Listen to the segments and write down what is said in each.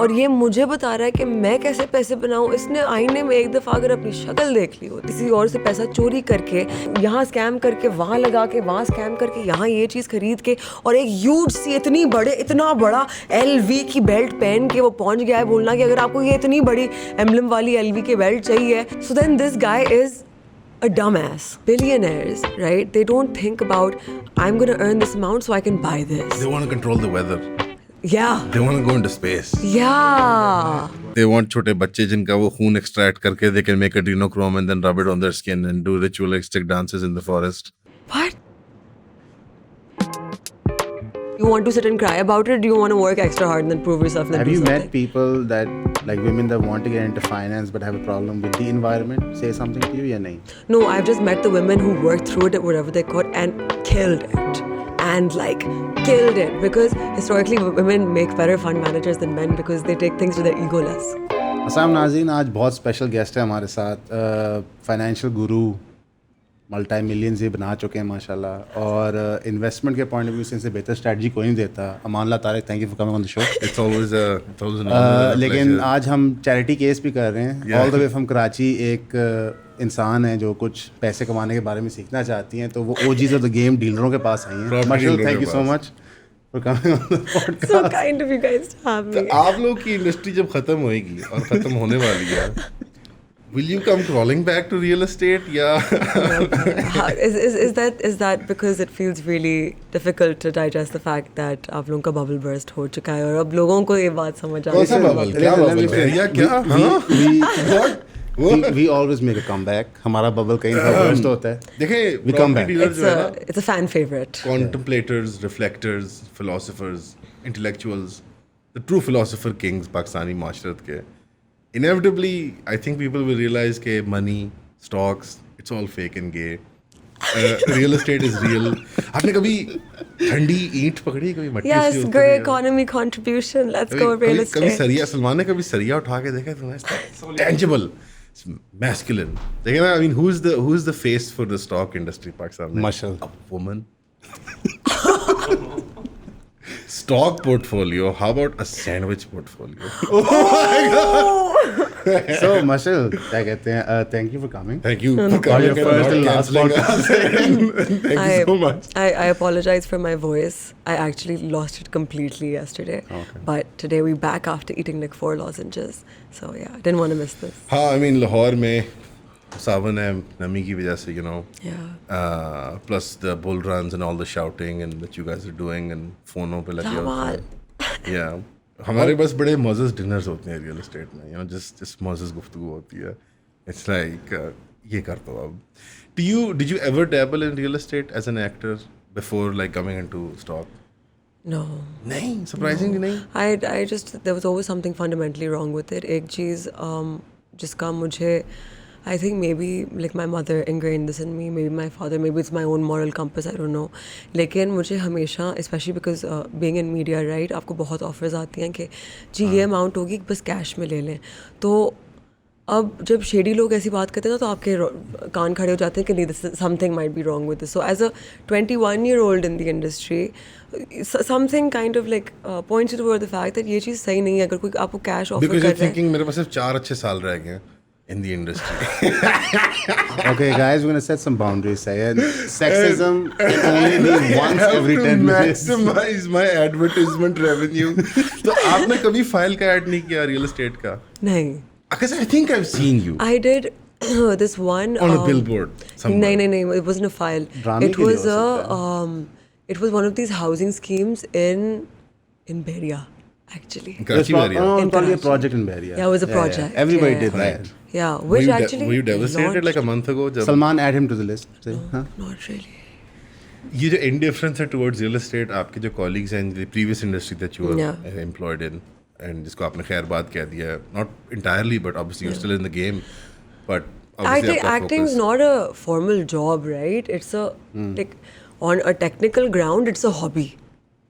और ये मुझे बता रहा है कि मैं कैसे पैसे बनाऊं। इसने आईने में एक दफ़ा अगर अपनी शक्ल देख ली हो, किसी और से पैसा चोरी करके, यहाँ स्कैम करके, वहाँ लगा के, वहाँ स्कैम करके, यहाँ ये चीज़ खरीद के, और एक ह्यूज सी इतना बड़ा LV की बेल्ट पहन के वो पहुँच गया है बोलना कि अगर आपको ये इतनी बड़ी एम्बलम वाली LV की बेल्ट चाहिए, so then this guy is a dumbass. Billionaires, right? They don't think about, I'm going to earn this amount so I can buy this. They want to control the weather. Yeah. They want to go into space. Yeah. They want छोटे बच्चे जिनका वो खून extract करके they can make adrenochrome and then rub it on their skin and do ritualistic dances in the forest. What? You want to sit and cry about it, or do you want to work extra hard and then prove yourself and then Have do you something? met people that, like women that want to get into finance but have a problem with the environment? Say something to you, yeah, nahi? No, I've just met the women who worked through it, whatever they could, and killed it. And like, killed it. Because historically, women make better fund managers than men because they take things to their ego less. अस्सलाम नाज़रीन, आज बहुत special guest है हमारे साथ, financial गुरु, multi millions ये बना चुके हैं माशाल्लाह, और इन्वेस्टमेंट के पॉइंट ऑफ व्यू से इनसे बेहतर स्ट्रेटजी कोई नहीं देता। Amanullah Tariq, thank you for coming on the show. It's always an honor. लेकिन आज हम चैरिटी केस भी कर रहे हैं, all the way from Karachi. एक इंसान है जो कुछ पैसे कमाने के बारे में सीखना चाहती हैं, तो वो OGs ऑफ द गेम डीलरों के पास आई हैं। मशहूर, thank you so much for coming on the podcast. So kind of you guys to have me. आप लोग की इंडस्ट्री जब खत्म होएगी और खत्म होने वाली है, will you come crawling back to real estate? Yeah. Is that because it feels really difficult to digest the fact that आप लोगों का bubble burst हो चुका है और अब लोगों को ये बात समझ आ कौन सा रही है? bubble? क्या bubble? या क्या? We always make a comeback. हमारा बबल कहीं ना burst होता है। देखें, We come back. property dealers जो है ना, It's a fan favorite. contemplators, reflectors, philosophers, intellectuals, the true philosopher kings Pakistani माशरत के, inevitably I think people will realize कि money, stocks, it's all fake and gay. Real estate is real. आपने कभी ठंडी ईंट पकड़ी, कभी मट्टी Yes, से great economy contribution. Let's go real कभी estate. सरिया, सलमान ने कभी सरिया उठा के देखा तो tangible, it's masculine. देखे ना, I mean, who's the face for the stock industry Pakistan में? Mashal. A woman. Stock portfolio. How about a sandwich portfolio? So Mashal, क्या कहते हैं? Thank you for coming. Thank you for your coming and first not and last cancelling us. Thank you so much. I apologize for my voice. I actually lost it completely yesterday. Okay. But today we're back after eating like 4 lozenges. So yeah, I didn't want to miss this. हाँ, I mean, Lahore में सावन है, नमी की वजह से, you know. Yeah. Plus the bull runs and all the shouting and that you guys are doing and फोनों पे लगे होते हैं. Yeah. हमारे पास बड़े मज़ेस डिनर्स होते हैं रियल एस्टेट में, you know, just मज़ेस गुफ्तगू होती है. It's like ये कर दो अब. Did you ever dabble in real estate as an actor before like coming into stock? No. नहीं, surprisingly नहीं. I just, there was always something fundamentally wrong with it. एक चीज़ जिसका मुझे, I think maybe like my mother ingrained this in me, maybe my father, maybe it's my own moral compass, I don't know. लेकिन मुझे हमेशा, especially because being in media, right, आपको बहुत offers आती हैं कि जी ये amount होगी, बस cash में ले लें. तो अब जब शेडी लोग ऐसी बात करते हैं ना, तो आपके कान खड़े हो जाते हैं कि नहीं, something might be wrong with this. So as a 21-year-old in the industry, something kind of like points you toward the fact that ये चीज़ सही नहीं है अगर कोई आपको cash offer Because कर you're रहा है. thinking मेरे पास सिर्फ 4 अच्छे साल रह गए हैं in the industry. Okay, guys, we're gonna set some boundaries here. Sexism can only be once every 10 minutes. Maximize my advertisement revenue. तो आपने कभी फाइल का ऐड नहीं किया रियल एस्टेट का? नहीं. Because I think I've seen you I did this one on a billboard somewhere. No, it wasn't a file. Drama It के लिए was हो सकता it was one of these housing schemes in Beria, actually. Karachi area. Oh, In probably a Karachi. project in Beria. Yeah, it was a project. Everybody Yeah. did that. Yeah, Were which you actually were you devastated launched- like a month ago? जब Salman, add him to the list. Say, huh? Not really. ये जो indifference है towards real estate, आपके जो colleagues हैं, the previous industry that you were Yeah. employed in, and जिसको आपने खैर बात कह दिया है, not entirely, but obviously you're still in the game, but obviously आपका Acting is focus. not a formal job, right? It's a like on a technical ground, it's a hobby,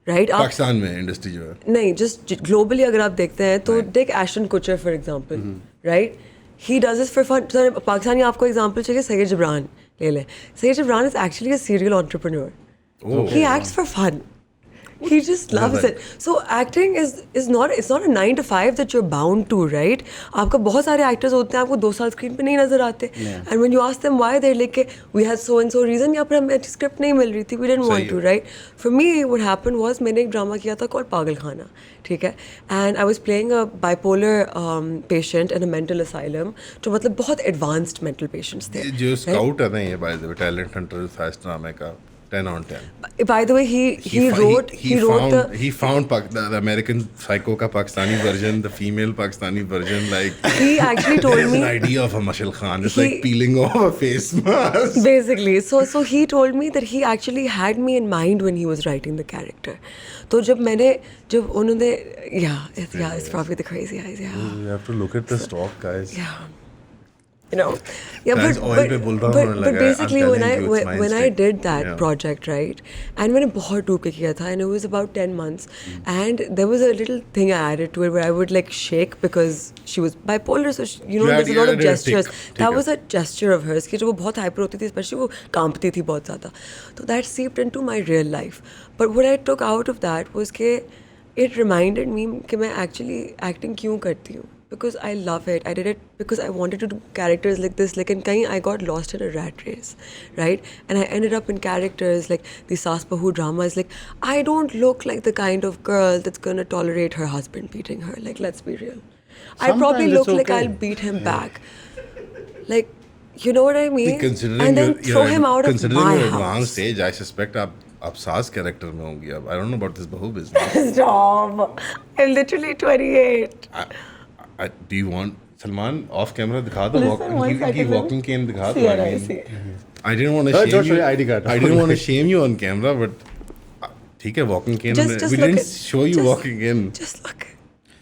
right? Pakistan में industry जो है. नहीं, just globally अगर आप देखते हैं तो take Ashton Kutcher for example, right? He does this for fun. So, Pakistani आपको example चाहिए, सैयद जबरान ले लें. Sayyid Jabran is actually a serial entrepreneur. Oh. He acts for fun. He just loves it. So acting is not, it's not a 9 to 5 that you're bound to, right? आपका बहुत सारे actors होते हैं, आपको 2 साल स्क्रीन पे नहीं नजर आते. And when you ask them why, they're like, we had so and so reason, या फिर हमें अच्छी स्क्रिप्ट नहीं मिल रही थी, we didn't want to, right? For me, what happened was मैंने एक ड्रामा किया था called पागल खाना, ठीक है? And I was playing a bipolar patient in a mental asylum, जो मतलब बहुत advanced mental patients थे. जो स्काउट है ना ये by the way, talent Hunter था इस ड्रामे का 10 on 10. By the way, he wrote the American Psycho का Pakistani version, the female Pakistani version, like he actually told there's me an idea of a Mashal Khan. It's like peeling off a face mask. Basically, so he told me that he actually had me in mind when he was writing the character. तो जब उन्होंने it's probably the crazy eyes, yeah. You have to look at the stock, guys. Yeah. You know, yeah, Guys, but basically when I did that Yeah. project, right, and मैंने बहुत डूब के किया था, and it was about 10 months, and there was a little thing I added to it where I would like shake because she was bipolar, so there's a lot of gestures. That was a gesture of hers कि जो वो बहुत hyper होती थी, especially वो कांपती थी बहुत ज़्यादा, so that seeped into my real life. But what I took out of that was कि it reminded me कि मैं actually acting क्यों करती हूँ. Because I love it. I did it because I wanted to do characters like this. Like in kahin, I got lost in a rat race, right? And I ended up in characters like the Saas Bahu drama is like, I don't look like the kind of girl that's gonna tolerate her husband beating her. Like, let's be real. I probably look like I'll beat him back. Like, you know what I mean? And then throw him out of my Considering your house. advanced age, I suspect आप सास character में होंगी अब. I don't know about this Bahu business. Stop. I'm literally 28. Do you want Salman off camera दिखा दो walking cane दिखा दो. I didn't want to shame don't show you. your ID card. I didn't want to shame you on camera, but ठीक है walking cane. Just We look didn't at- show you just- walking in. Just look.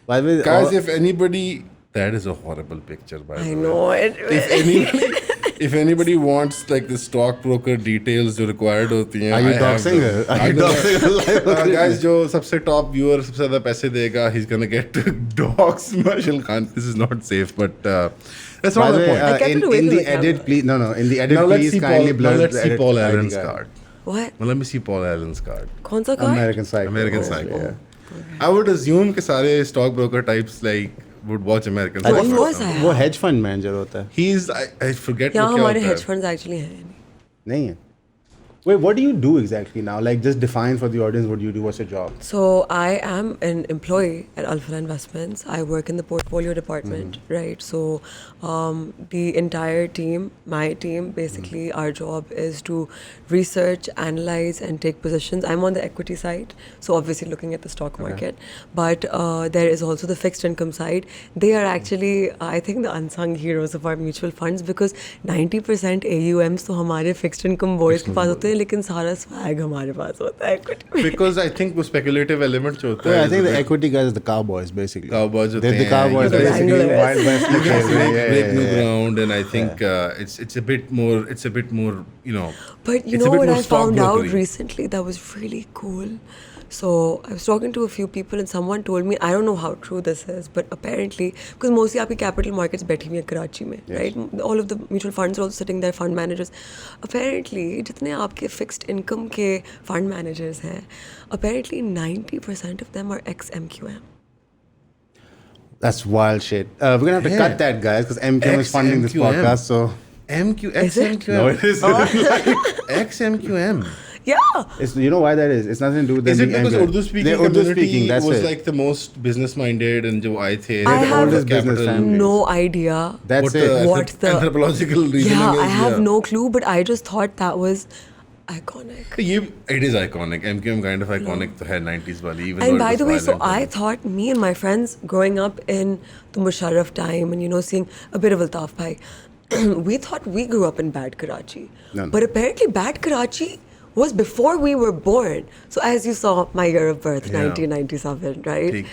By the way, Guys, if anybody, that is a horrible picture. By the I way. know it. If anybody wants like the stockbroker details जो required होती हैं, Are you I have doxing them. her? Are you doxing her live? Guys, जो सबसे top viewer सबसे ज़्यादा पैसे देगा, he's gonna get to dox Mashal Khan. This is not safe, but that's By not the the way, point. I kept in, it away in from the the edit, camera. please, no, in the edit, Now let's please see kindly Paul. blur Now let's the see edit Paul ID Allen's card. card. What? Now let me see Paul Allen's card. कौन सा card? American Psycho. American Psycho. Yeah. I would assume कि सारे stockbroker types like would watch American I Psycho. think Of course I have. वो hedge fund manager होता है. He's I forget यहाँ वो क्या हमारे होता hedge है. funds actually हैं. नहीं है. Wait, what do you do exactly now? Like, just define for the audience what you do. What's your job? So I am an employee at Alpha Investments. I work in the portfolio department, right? So the entire team, my team, basically our job is to research, analyze, and take positions. I'm on the equity side, so obviously looking at the stock market. But there is also the fixed income side. They are actually, I think, the unsung heroes of our mutual funds because 90% AUMs तो हमारे fixed income boys के पास होते हैं, लेकिन सारा swag हमारे पास होता है equity में. Because I think वो speculative element जो होता Yeah, है. I think the is equity guys are the cowboys, basically. Cowboys होते They're the हैं. cowboys, You guys basically. Wranglers. Wild West में खेल रहे हैं. break new ground, and I think it's a bit more But you it's a know bit what more I found out stockbrokery. recently that was really cool? So I was talking to a few people and someone told me, I don't know how true this is, but apparently, because mostly आपकी capital markets बैठी हुई हैं कराची में, right? All of the mutual funds are also sitting there, fund managers. Apparently, जितने आपके fixed income के fund managers हैं, apparently 90% of them are ex-MQM. That's wild shit. We're gonna have to cut that, guys, because MQM is funding this XMQM. podcast. So Is it? no, it isn't. XMQM. Yeah. It's, you know why that is? It's nothing to do with them Is it being because MQM. Urdu speaking They're community Urdu speaking, that's was it. like the most business minded and जो आए थे? I have oldest business family. no idea. That's what it. What the- anthropological reasoning Yeah, is. I have no clue, but I just thought that was iconic. It is iconic. MQM kind of iconic तो है 90s वाली. Even And though by it the was way, so violent I and- thought me and my friends growing up in the Musharraf time and seeing a bit of Altaf Bhai, we thought we grew up in bad Karachi. No. But apparently bad Karachi was before we were born. So as you saw, my year of birth, Yeah. 1997, right? Peak.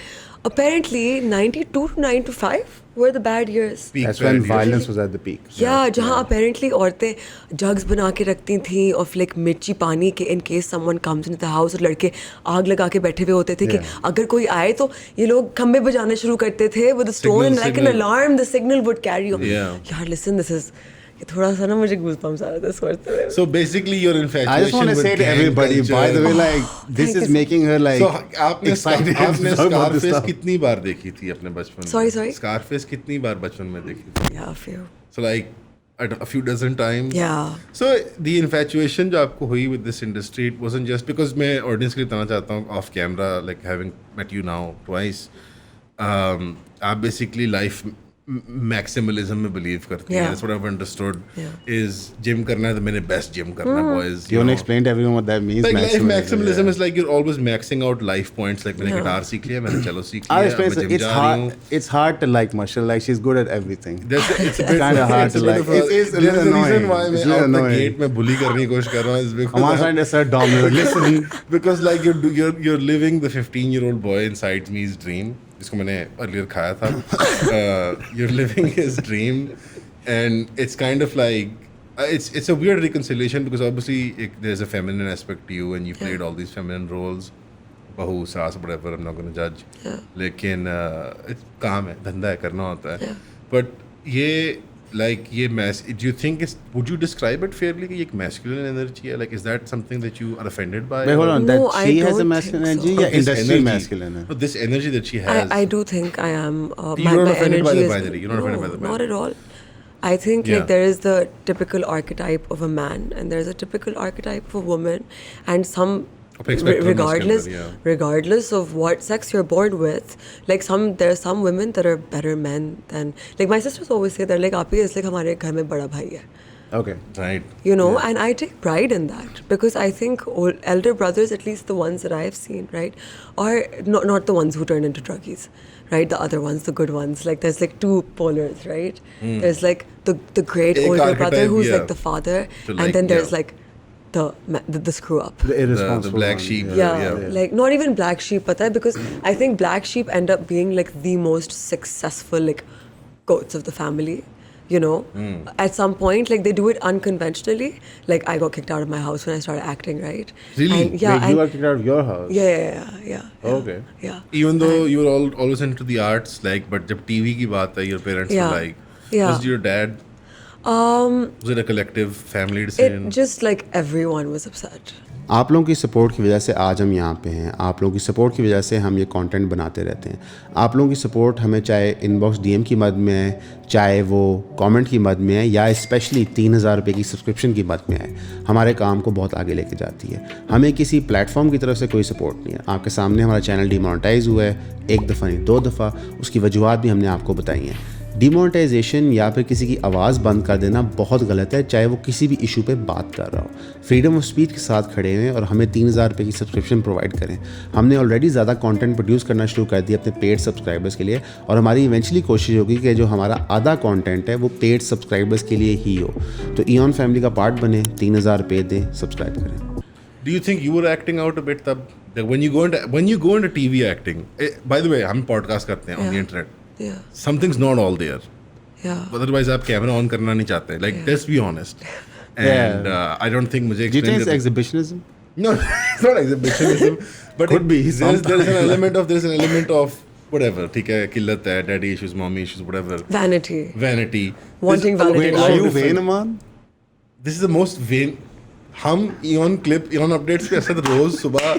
Apparently 92 to 95 were the bad years. Peak That's when bad years. violence was at the peak. Yeah, जहाँ apparently औरतें jugs बना के रखती थी of like मिर्ची पानी के in case someone comes into the house और लड़के आग लगा के बैठे हुए होते थे कि अगर कोई आए तो ये लोग खम्बे बजाने शुरू करते थे with a stone and like an Signal. alarm the signal would carry on. Yeah. यार listen, this is कि थोड़ा सा ना मुझे goosebumps आ रहे थे सोचते हुए. So basically, your infatuation I just want to with say to gang everybody, culture. by the way, like this thank is you. making her like So आपने excited to आपने talk about this Scarface stuff. कितनी बार देखी थी अपने बचपन में? Sorry? Scarface कितनी बार बचपन में देखी थी? Yeah, a few. So like a few dozen times. Yeah. So the infatuation जो आपको हुई with this industry, it wasn't just because मैं audience के लिए बताना चाहता हूँ off camera, like having met you now twice. आप basically life maximalism में believe करती हैं. Yeah. That's what I've understood. Yeah. Is gym करना है तो मैंने best gym करना है, boys. You want to explain to everyone what that means? Like life maximalism yeah. is like you're always maxing out life points. Like मैंने Yeah. guitar सीख लिया, मैंने cello सीख I'll लिया, explain. मैं gym It's जा रही हूँ. hard. It's hard to like Marshall. Like she's good at everything. It's a bit kind of hard it's a to bit like. of a- It is a there's little a reason annoying. why It's मैं a little out the annoying. gate में bully करने की कोशिश कर रहा हूँ is because I'm trying to assert dominance. listen because like you're living the 15-year-old boy inside me's dream जिसको मैंने earlier खाया था. You're living his dream and it's kind of like it's a weird reconciliation because obviously there's a feminine aspect to you and you played all these feminine roles. बहू सास whatever, I'm not going to judge. Yeah. लेकिन काम है, धंधा है, करना होता है. But ये like ये do you think would you describe it fairly कि ये एक masculine energy है? Like is that something that you are offended by? Wait, hold on. No, That I she has a don't masculine think so. energy. Yeah, This industry energy- masculine. है. No, this energy that she has. I do think I am. You're not my offended by energy the is, binary. You're not offended by the Not binary. at all. I think Yeah. like there is the typical archetype of a man and there's a typical archetype of a woman, and some spectrum regardless उसके अंदर, yeah. regardless of what sex you're born with, like there are some women that are better men than, like my sisters always say, they're like आप ही इसलिए हमारे घर में बड़ा भाई है. Okay. Right. You know, and I take pride in that because I think elder brothers, at least the ones that I've seen, right, are not the ones who turn into druggies, right? The other ones, the good ones. Like there's like two polars, right? There's like the great Ek older brother archetype, who's yeah. like the father, So, and like, then there's yeah. like the screw up. The irresponsible the black one, sheep. Yeah, like not even black sheep, pata hai, because I think black sheep end up being like the most successful like goats of the family. You know, at some point, like they do it unconventionally. Like I got kicked out of my house when I started acting, right? Really? And, yeah, Wait, you got kicked out of your house. yeah. Okay. Yeah. Even though you were always into the arts, like, but जब TV की बात आई, your parents Yeah. were like, Yeah. was your dad? Was it a collective family decision? It just like everyone was upset. आप लोगों की support की वजह से आज हम यहाँ पे हैं. आप लोगों की सपोर्ट की वजह से हम ये कंटेंट बनाते रहते हैं. आप लोगों की सपोर्ट हमें चाहे इनबॉक्स डीएम की मद में है, चाहे वो कमेंट की मद में है, या स्पेशली 3,000 रुपये की सब्सक्रिप्शन की मद में है, हमारे काम को बहुत आगे लेके जाती है. हमें किसी प्लेटफॉर्म की तरफ से कोई सपोर्ट नहीं है. आपके सामने हमारा चैनल डिमोनेटाइज हुआ है, एक दफ़ा नहीं 2 दफ़ा. उसकी वजूहत भी हमने आपको बताई हैं. डिमोनेटाइजेशन या फिर किसी की आवाज़ बंद कर देना बहुत गलत है, चाहे वो किसी भी इशू पे बात कर रहा हो. फ्रीडम ऑफ स्पीच के साथ खड़े हुए और हमें 3,000 रुपये की सब्सक्रिप्शन प्रोवाइड करें. हमने ऑलरेडी ज़्यादा कंटेंट प्रोड्यूस करना शुरू कर दिया अपने पेड सब्सक्राइबर्स के लिए, और हमारी इवेंचुअली कोशिश होगी कि जो हमारा आधा कंटेंट है वो पेड सब्सक्राइबर्स के लिए ही हो. तो ईऑन फैमिली का पार्ट बने, 3,000 रुपये दें, सब्सक्राइब करें. Do you think you were acting out a bit तब? Like when you go into TV acting, by the way, हम podcast करते हैं on the internet. Yeah. Something's not all there. Yeah. Otherwise आप camera on करना नहीं चाहते. Like let's be honest. And I don't think मुझे Do you think explain it's exhibitionism? No, it's not exhibitionism. But Could be there's an element of whatever. ठीक है, किल्लत है, daddy issues, mommy issues, whatever. Vanity. Vanity. Wanting This is- validation. Wait, are you different. vain, Aman? This is the most vain. हम even clip even updates पे ऐसा रोज सुबह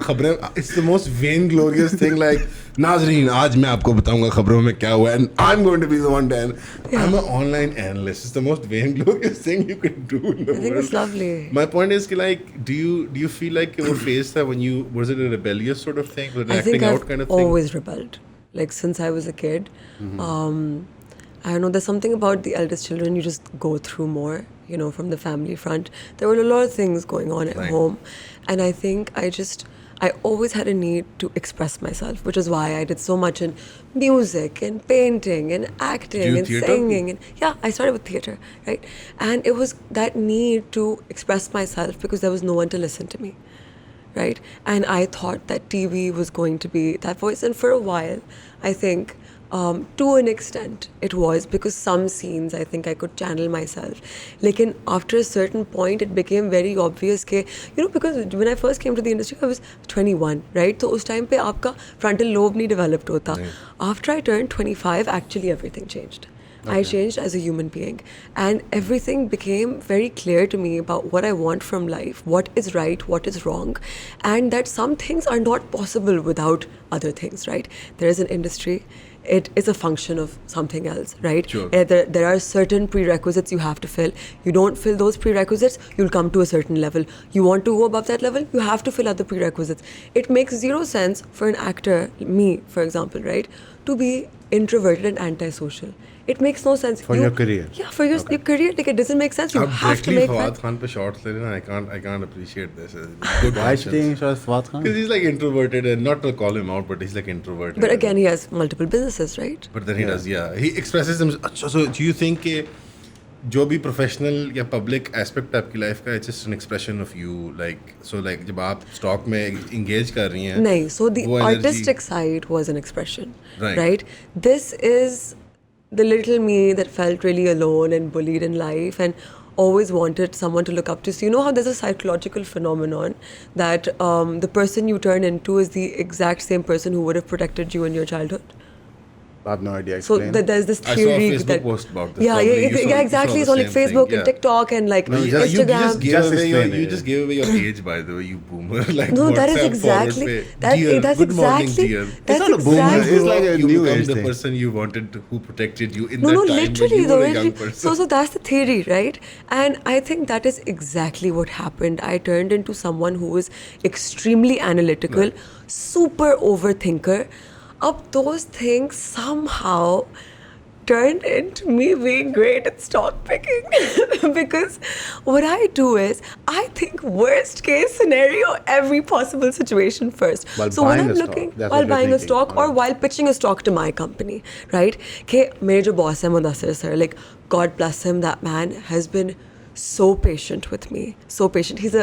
खबरें. It's the most vain glorious thing. Like नाजरीन, आज मैं आपको बताऊंगा खबरों में क्या हुआ and I am going to be the one to and I am an online analyst. It's the most vain glorious thing you can do in the I think it's world. lovely. My point is, like, do you feel like you were faced that when you was it a rebellious sort of thing, was it an I think acting out I've kind of thing? always rebelled. Like since I was a kid. I don't know, there's something about the eldest children you just go through more, you know, from the family front. There were a lot of things going on at Right. home. And I think I always had a need to express myself, which is why I did so much in music and painting and acting Did you and theatre? singing. And yeah, I started with theatre, right? And it was that need to express myself because there was no one to listen to me. Right? And I thought that TV was going to be that voice. And for a while, I think, to an extent, it was because some scenes I think I could channel myself. Like after a certain point, it became very obvious that, you know, because when I first came to the industry, I was 21, right? So उस time पे आपका frontal lobe नहीं developed होता. After I turned 25, actually everything changed. I changed as a human being. And everything became very clear to me about what I want from life, what is right, what is wrong, and that some things are not possible without other things, right? There is an industry. It is a function of something else, right? Sure. There are certain prerequisites you have to fill. You don't fill those prerequisites, you'll come to a certain level. You want to go above that level, you have to fill other prerequisites. It makes zero sense for an actor, me, for example, right, to be introverted and antisocial. It makes no sense. For your career? Yeah, for your career. Like, it doesn't make sense. You आप have to directly make Fawad that. Khan पे shots ले रहे हैं. I can't appreciate this. Good Why is she taking conscience. shots at Fawad Khan? Because he's like introverted, and not to call him out, but he's like introverted. But again, he has multiple businesses, right? But then he does, yeah. He expresses them. So do you think कि जो भी professional या public aspect आपकी life का, it's just an expression of you, like जब आप stock में engage कर रही हैं. No, so the वो energy- artistic side was an expression, Right. right? This is the little me that felt really alone and bullied in life and always wanted someone to look up to. So you know how there's a psychological phenomenon that the person you turn into is the exact same person who would have protected you in your childhood? I have no idea. So Explain. there's this I saw a theory Facebook that post about this. yeah, Probably you saw- yeah, you exactly. saw It's the on like same thing, Facebook and yeah. TikTok and like You Instagram. just gave Just away explain you it. just gave away your age, by the way, you boomer. Like No, that is WhatsApp exactly forward पे, that. dear, That's good morning, exactly. dear. That's not a boomer, exactly. it's like a you new become age the thing. person you wanted who protected you in No, that no, time literally when you though. were a young Literally. person. So that's the theory, right? And I think that is exactly what happened. I turned into someone who was extremely analytical, super overthinker. Up those things somehow turned into me being great at stock picking because what I do is I think worst case scenario every possible situation first. While So when buying I'm a stock, looking that's while what you're buying a thinking. stock or Alright. while pitching a stock to my company, right? Okay, मेरे जो boss है Mudassir sir, like God bless him, that man has been so patient with me, so patient. He's a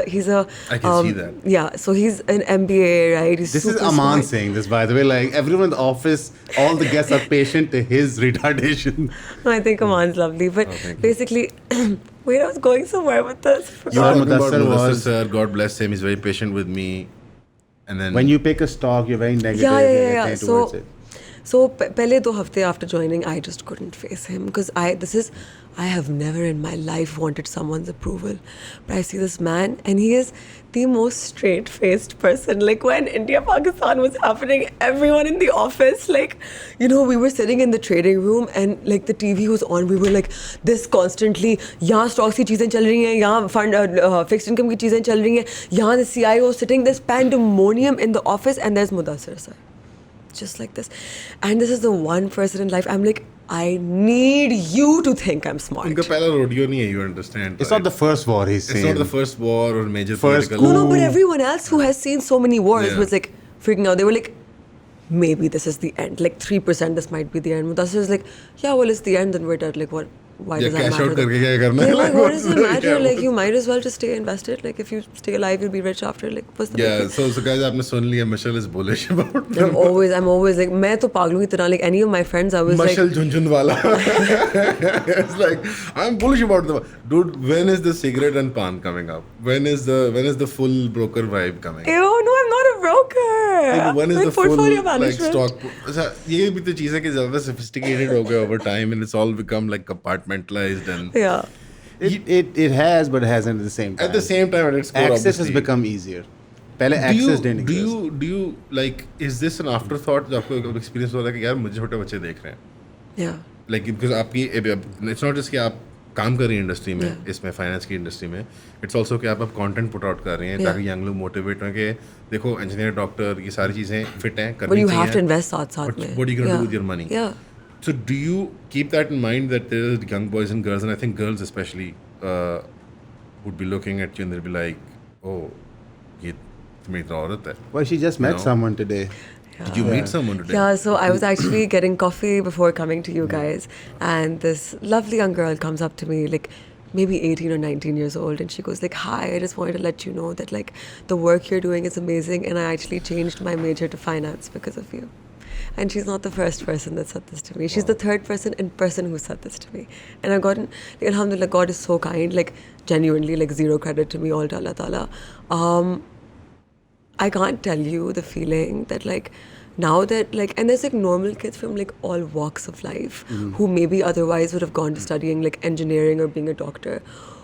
I can see that. Yeah, so he's an MBA, right? He's This is super Aman smart. saying this, by the way. Like everyone in the office, all the guests are patient to his retardation. No, I think Aman's lovely, but thank you. basically, wait, I was going somewhere with this. You are Talking about Mudassir Mudassir was- sir, God bless him, he's very patient with me. And then When you pick a stock, you're very negative. Yeah. negative towards So, it. पहले 2 हफ्ते after joining, I just couldn't face him because I have never in my life wanted someone's approval. But I see this man and he is the most straight-faced person. Like when India-Pakistan was happening, everyone in the office, like, you know, we were sitting in the trading room and like the TV was on. We were like this constantly. यहाँ stocks की चीजें चल रही हैं, यहाँ fund fixed income की चीजें चल रही हैं, यहाँ the CIO sitting. There's pandemonium in the office and there's Mudassir sir. Just like this. And this is the one person in life I'm like, I need you to think I'm smart. उनका पहला rodeo नहीं है, you understand? It's not the first war he's It's saying. not the first war or major First political. No, but everyone else who has seen so many wars Yeah. was like freaking out. They were like, maybe this is the end. Like 3% this might be the end. Mudassir is like, yeah, well, it's the end, then we're dead. Like, what? Why Yeah, does that cash matter? out करके क्या करना है? Yeah, like, Like, what what's does it the- matter? yeah, Like, what- you might as well just stay invested. Like, if you stay alive, you'll be rich after. Like, what's the big Yeah, deal? so guys, आपने सुन लिया, Michelle is bullish about I'm always like, मैं तो पागलों की तरह, like any of my friends, I was like, Michelle Junjunwala. It's like, I'm bullish about the dude. When is the cigarette and pan coming up? When is the full broker vibe coming? ew, no, I'm not a broker. When is I'm the full portfolio like management. stock? अच्छा, ये भी तो चीज़ है कि ज़्यादा sophisticated हो गया over time and it's all become like compartmentalized and Yeah. It has, but it hasn't at the same time. at the same time at its core, access has obviously. become easier. पहले access didn't exist. do you like is this an afterthought जो आपको experience हो रहा है कि यार मुझे छोटे बच्चे देख रहे हैं Yeah. like because आपकी it's not just कि आप काम कर रही हैं इंडस्ट्री में इसमें फाइनेंस की इंडस्ट्री में इट्स ऑल्सो कि आप कंटेंट पुट आउट कर रही हैं ताकि यंग लोग मोटिवेट हों कि देखो इंजीनियर डॉक्टर ये सारी चीज़ें फिट हैं But करनी you चाहिए have to invest साथ But में. what are you going to Yeah. do with your money? Yeah. So do you keep that in mind that there are young boys and girls, and I think girls especially, would be looking at you and they'll be like, oh, ये तुम्हें इतना औरत है. Well, she just met know? someone today. Did you meet someone today? Yeah, so I was actually getting coffee before coming to you guys, and this lovely young girl comes up to me, like maybe 18 or 19 years old, and she goes like, hi, I just wanted to let you know that like the work you're doing is amazing, and I actually changed my major to finance because of you. And she's not the first person that said this to me. She's the third person in person who said this to me. And I've gotten, like, alhamdulillah, God is so kind, like genuinely, like zero credit to me, all to Allah Ta'ala. I can't tell you the feeling that like now that like, and there's like normal kids from like all walks of life who maybe otherwise would have gone to studying like engineering or being a doctor,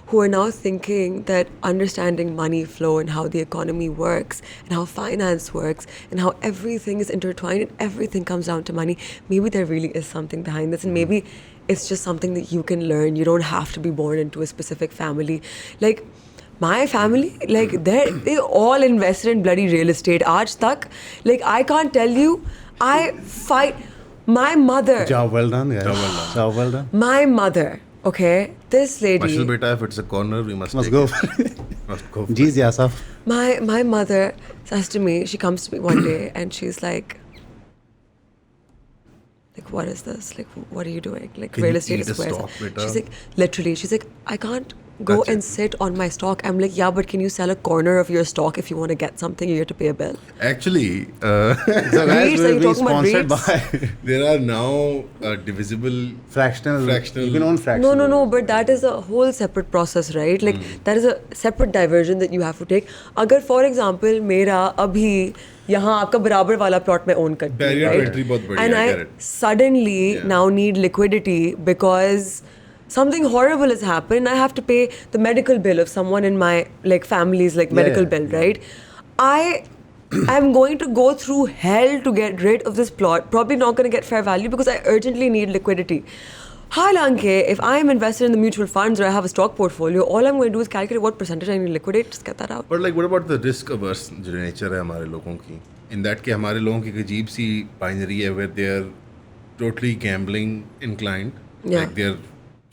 who are now thinking that understanding money flow and how the economy works and how finance works and how everything is intertwined and everything comes down to money. Maybe there really is something behind this, and maybe it's just something that you can learn. You don't have to be born into a specific family. Like my family, like they all invested in bloody real estate. Aaj tak, like I can't tell you, I fight my mother. Job well done, guys. Job well done. Job well done. My mother, okay, this lady. Mashal beta, if it's a corner, we must Must take go it. for it. Must go for Jeez, Yasaf. My mother says to me, she comes to me one day and she's like, what is this? Like, what are you doing? Like, Can real you estate eat is a where stock, beta? she's like, literally, she's like, I can't go That's and it. sit on my stock. I'm like, yeah, but can you sell a corner of your stock if you want to get something? You have to pay a bill. Actually, So guys, REITs, are you we're being talking about sponsored REITs? by there are now divisible. fractional. Fractional. You can own fractional. No, but that is a whole separate process, right? Like, that is a separate diversion that you have to take. Agar, for example, मेरा अभी यहाँ आपका बराबर वाला plot में own करती हूँ, Barrier to right? entry बहुत बढ़िया, And I I get it. suddenly Yeah. now need liquidity because something horrible has happened. I have to pay the medical bill of someone in my like family's like medical yeah. bill, right? I am going to go through hell to get rid of this plot. Probably not going to get fair value because I urgently need liquidity. Halanke, if I am invested in the mutual funds or I have a stock portfolio, all I'm going to do is calculate what percentage I need to liquidate. Just get that out. But like, what about the risk averse जो nature है हमारे लोगों की? In that के हमारे लोगों की एक अजीब सी binary है where they are totally gambling inclined. Yeah. Like they're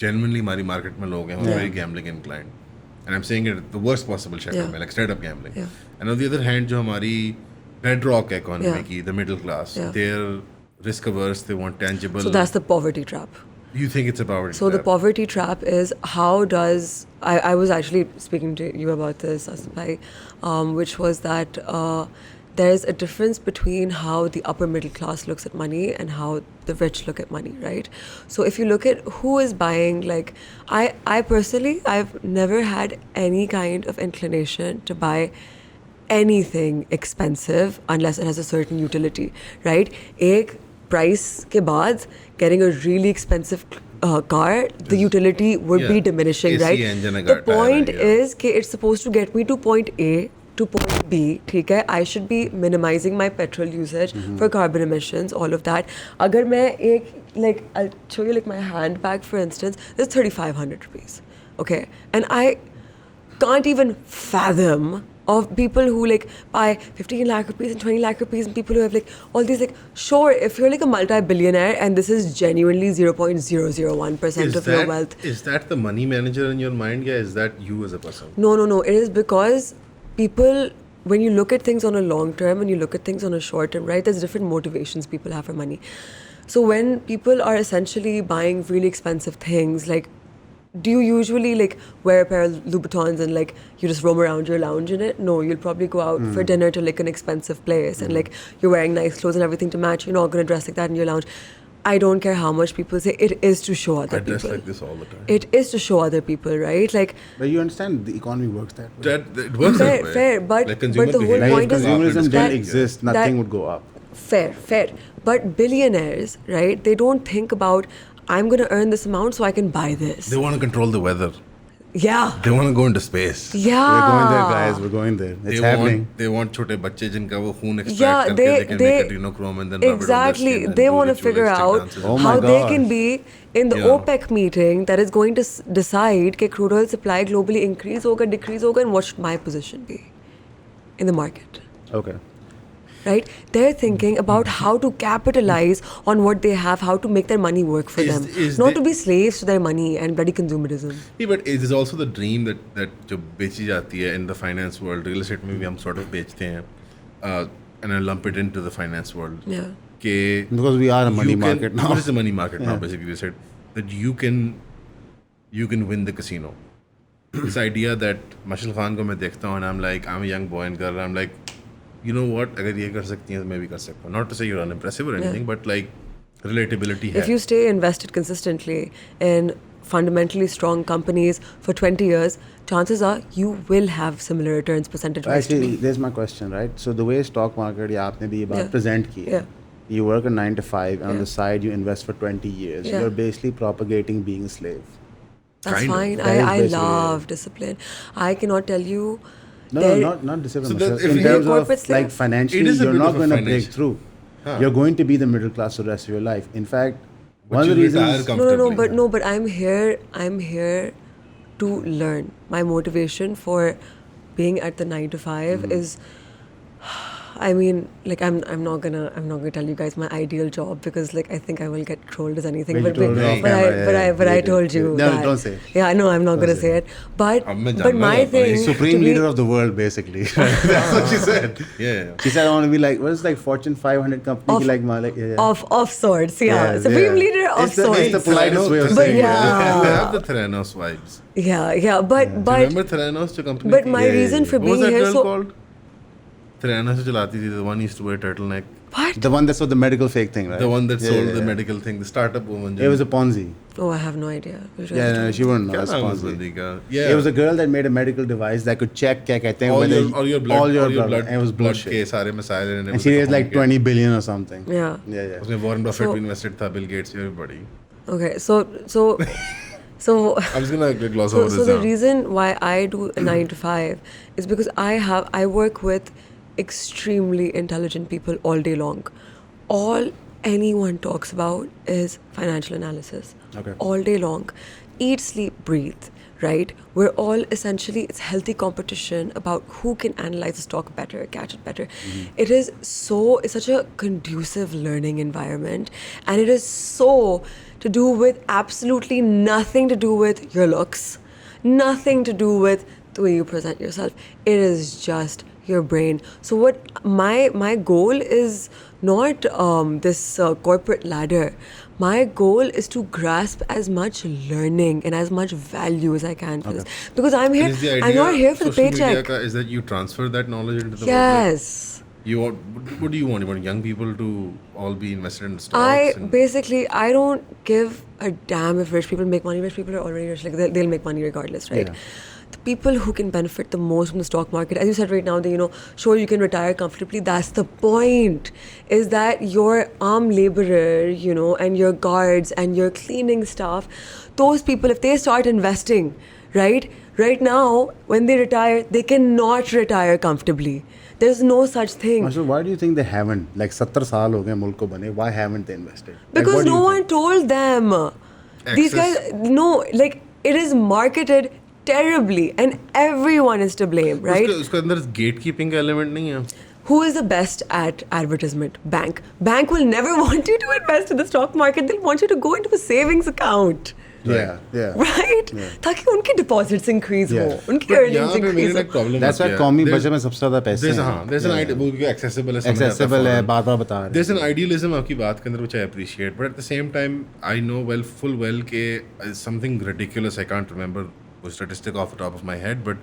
genuinely हमारी market में लोग हैं who are Yeah. very gambling inclined. And I'm saying it the worst possible shakl Yeah. में, like straight up gambling. Yeah. And on the other hand, जो हमारी bedrock economy Yeah. की, the middle class, Yeah. they're risk averse. They want tangible. So that's the poverty trap. You think it's a poverty So the trap? poverty trap is how does I was actually speaking to you about this, Aspai, which was that there's a difference between how the upper middle class looks at money and how the rich look at money, right? So if you look at who is buying, like I personally, I've never had any kind of inclination to buy anything expensive unless it has a certain utility, right? Ek price ke baad getting a really expensive car, the utility would be Yeah. diminishing, AC right? engine The agar tire point hai, yeah. is कि it's supposed to get me to point A to point B, ठीक है? I should be minimizing my petrol usage for carbon emissions, all of that. अगर मैं एक, like, I'll show you like my handbag, for instance, this is 3,500 rupees, okay? And I can't even fathom of people who like buy 15 lakh rupees and 20 lakh rupees and people who have like all these like, sure, if you're like a multi-billionaire and this is genuinely 0.001% of your wealth. Is that the money manager in your mind? Yeah, is that you as a person? No. It is because people, when you look at things on a long term and you look at things on a short term, right, there's different motivations people have for money. So when people are essentially buying really expensive things, like, do you usually like wear a pair of Louboutins and like you just roam around your lounge in it? No, you'll probably go out for dinner to like an expensive place and like you're wearing nice clothes and everything to match. You're not going to dress like that in your lounge. I don't care how much people say, it is to show other I people. dress like this all the time. It is to show other people, right? Like, But you understand the economy works that way. It works that way. fair, but like consumer the whole behavior Like point if is consumerism that- didn't exist, nothing that- would go up. fair. But billionaires, right? They don't think about, I'm going to earn this amount so I can buy this. They want to control the weather. Yeah. They want to go into space. Yeah. We're going there, guys. We're going there. It's happening. They want छोटे बच्चे जिनका वो खून extract Yeah, करके they can make adrenochrome and then rub it on their exactly. skin and They do want to figure ritualistic out dances. Oh how my they gosh. can be in the Yeah. OPEC meeting that is going to decide that crude oil supply globally increase hoga, decrease hoga, and what should my position be in the market. Okay. Right? They're thinking about how to capitalize on what they have, how to make their money work for Is- them. is Not they- to be slaves to their money and bloody consumerism. Yeah, but it is also the dream that जो बेची जाती है in the finance world, real estate में भी हम sort of बेचते हैं, and I lump it into the finance world. Yeah. कि Because we are a money you can- market now. What is a money market now? Basically, they said that you can win the casino. This idea that Mashal Khan को मैं देखता हूँ and I'm like, I'm a young boy and girl, I'm like, you know what? अगर ये कर सकती हैं तो मैं भी कर सकता हूँ. Not to say you're unimpressive or anything, but like relatability है. If you stay invested consistently in fundamentally strong companies for 20 years, chances are you will have similar returns percentage-wise to Actually, me. there's my question, right? So the way stock market, या आपने भी ये बात Yeah. present की है. Yeah. You work a 9 to 5, and on Yeah. the side you invest for 20 years. Yeah. You're basically propagating being a slave. That's Kind of. fine. That is I basically love discipline. I cannot tell you. No, there- not discipline. So that Marshall. if in you're terms of corporate slave- like financially, It is a you're bit not of a going to break financial- through. Huh. You're going to be the middle class for the rest of your life. In fact, But one of the you retire reasons. comfortably. But I'm here to learn. My motivation for being at the 9 to 5 is, I mean, like I'm not gonna tell you guys my ideal job because like I think I will get trolled as anything. Well, you told me off but camera, I yeah. told you No, that. don't say it. Yeah, no, I'm not Don't gonna say say it. But अब मैं but जानना my चाहता हूँ, thing ये Supreme to be- leader of the world, basically. That's what she said. Yeah. She said, I want to be like, what is like Fortune 500 company? Of- like Malik. Yeah. of sorts, yeah. Supreme leader of It's the sorts. politest way of But saying yeah. it. They have the Theranos vibes. Yeah, but Remember Theranos जो company but थी? my reason for What was being that here girl so called? Theranos जो चलाती थी, the one used to wear turtleneck. what? The one that's with the medical fake thing, right? The one that Yeah, sold yeah, the yeah. medical thing, the startup woman. It was a Ponzi. Oh, I have no idea. Yeah, no, she wouldn't know. क्या It's नाम है उस Ponzi. बंदी का? Yeah. It was a girl that made a medical device that could check क्या कहते हैं all whether your blood, all your blood. blood, And it was blood bullshit. के सारे मसाइल And she raised like 20 billion or something. Yeah. Yeah. उसमें Warren Buffett So- भी invested था, Bill Gates, everybody. Okay, so I'm just gonna gloss over so this the now. reason why I do a 9 to 5 is because I work with extremely intelligent people all day long. All anyone talks about is financial analysis. Okay. All day long. Eat, sleep, breathe, right? We're all essentially, it's healthy competition about who can analyze the stock better, catch it better. It is it's such a conducive learning environment, and it is so to do with absolutely nothing to do with your looks, nothing to do with the way you present yourself. It is just your brain. So what my goal is not this corporate ladder. My goal is to grasp as much learning and as much value as I can for this, because I'm here. And is the I'm idea not here for the social media paycheck. का is that you transfer that knowledge into the public? Yes. You want, what do you want? You want young people to all be invested in stocks? I and- basically I don't give a damn if rich people make money. Rich people are already rich. Like they'll make money regardless, right? Yeah. The people who can benefit the most from the stock market, as you said right now, that sure you can retire comfortably. That's the point. Is that your arm laborer, and your guards and your cleaning staff, those people, if they start investing, right now when they retire, they cannot retire comfortably. There's no such thing. Marshall, why do you think they haven't? Like 70 साल हो गए मुल्क को बने. Why haven't they invested? Like, Because what do no you one think? told them. These Access. guys, no, like it is marketed terribly, and everyone is to blame, right? उसके अंदर gatekeeping का element नहीं है. Who is the best at advertisement? Bank. Bank will never want you to invest in the stock market. They'll want you to go into a savings account, Yeah. right? ताकि उनकी deposits increase Yeah. हो, उनकी But earnings यहाँ पे मेरे increase लिए एक हो. problem That's why आती है. कौमी There's- बजट में सबसे ज़्यादा पैसे there's हैं. हाँ, there's an idea, वो क्योंकि accessible है, समझ आता है Accessible है, फौरन. बात बता रहे There's an idealism आपकी बात के अंदर which I appreciate, but at the same time I know full well के something ridiculous, I can't remember the statistic off the top of my head, but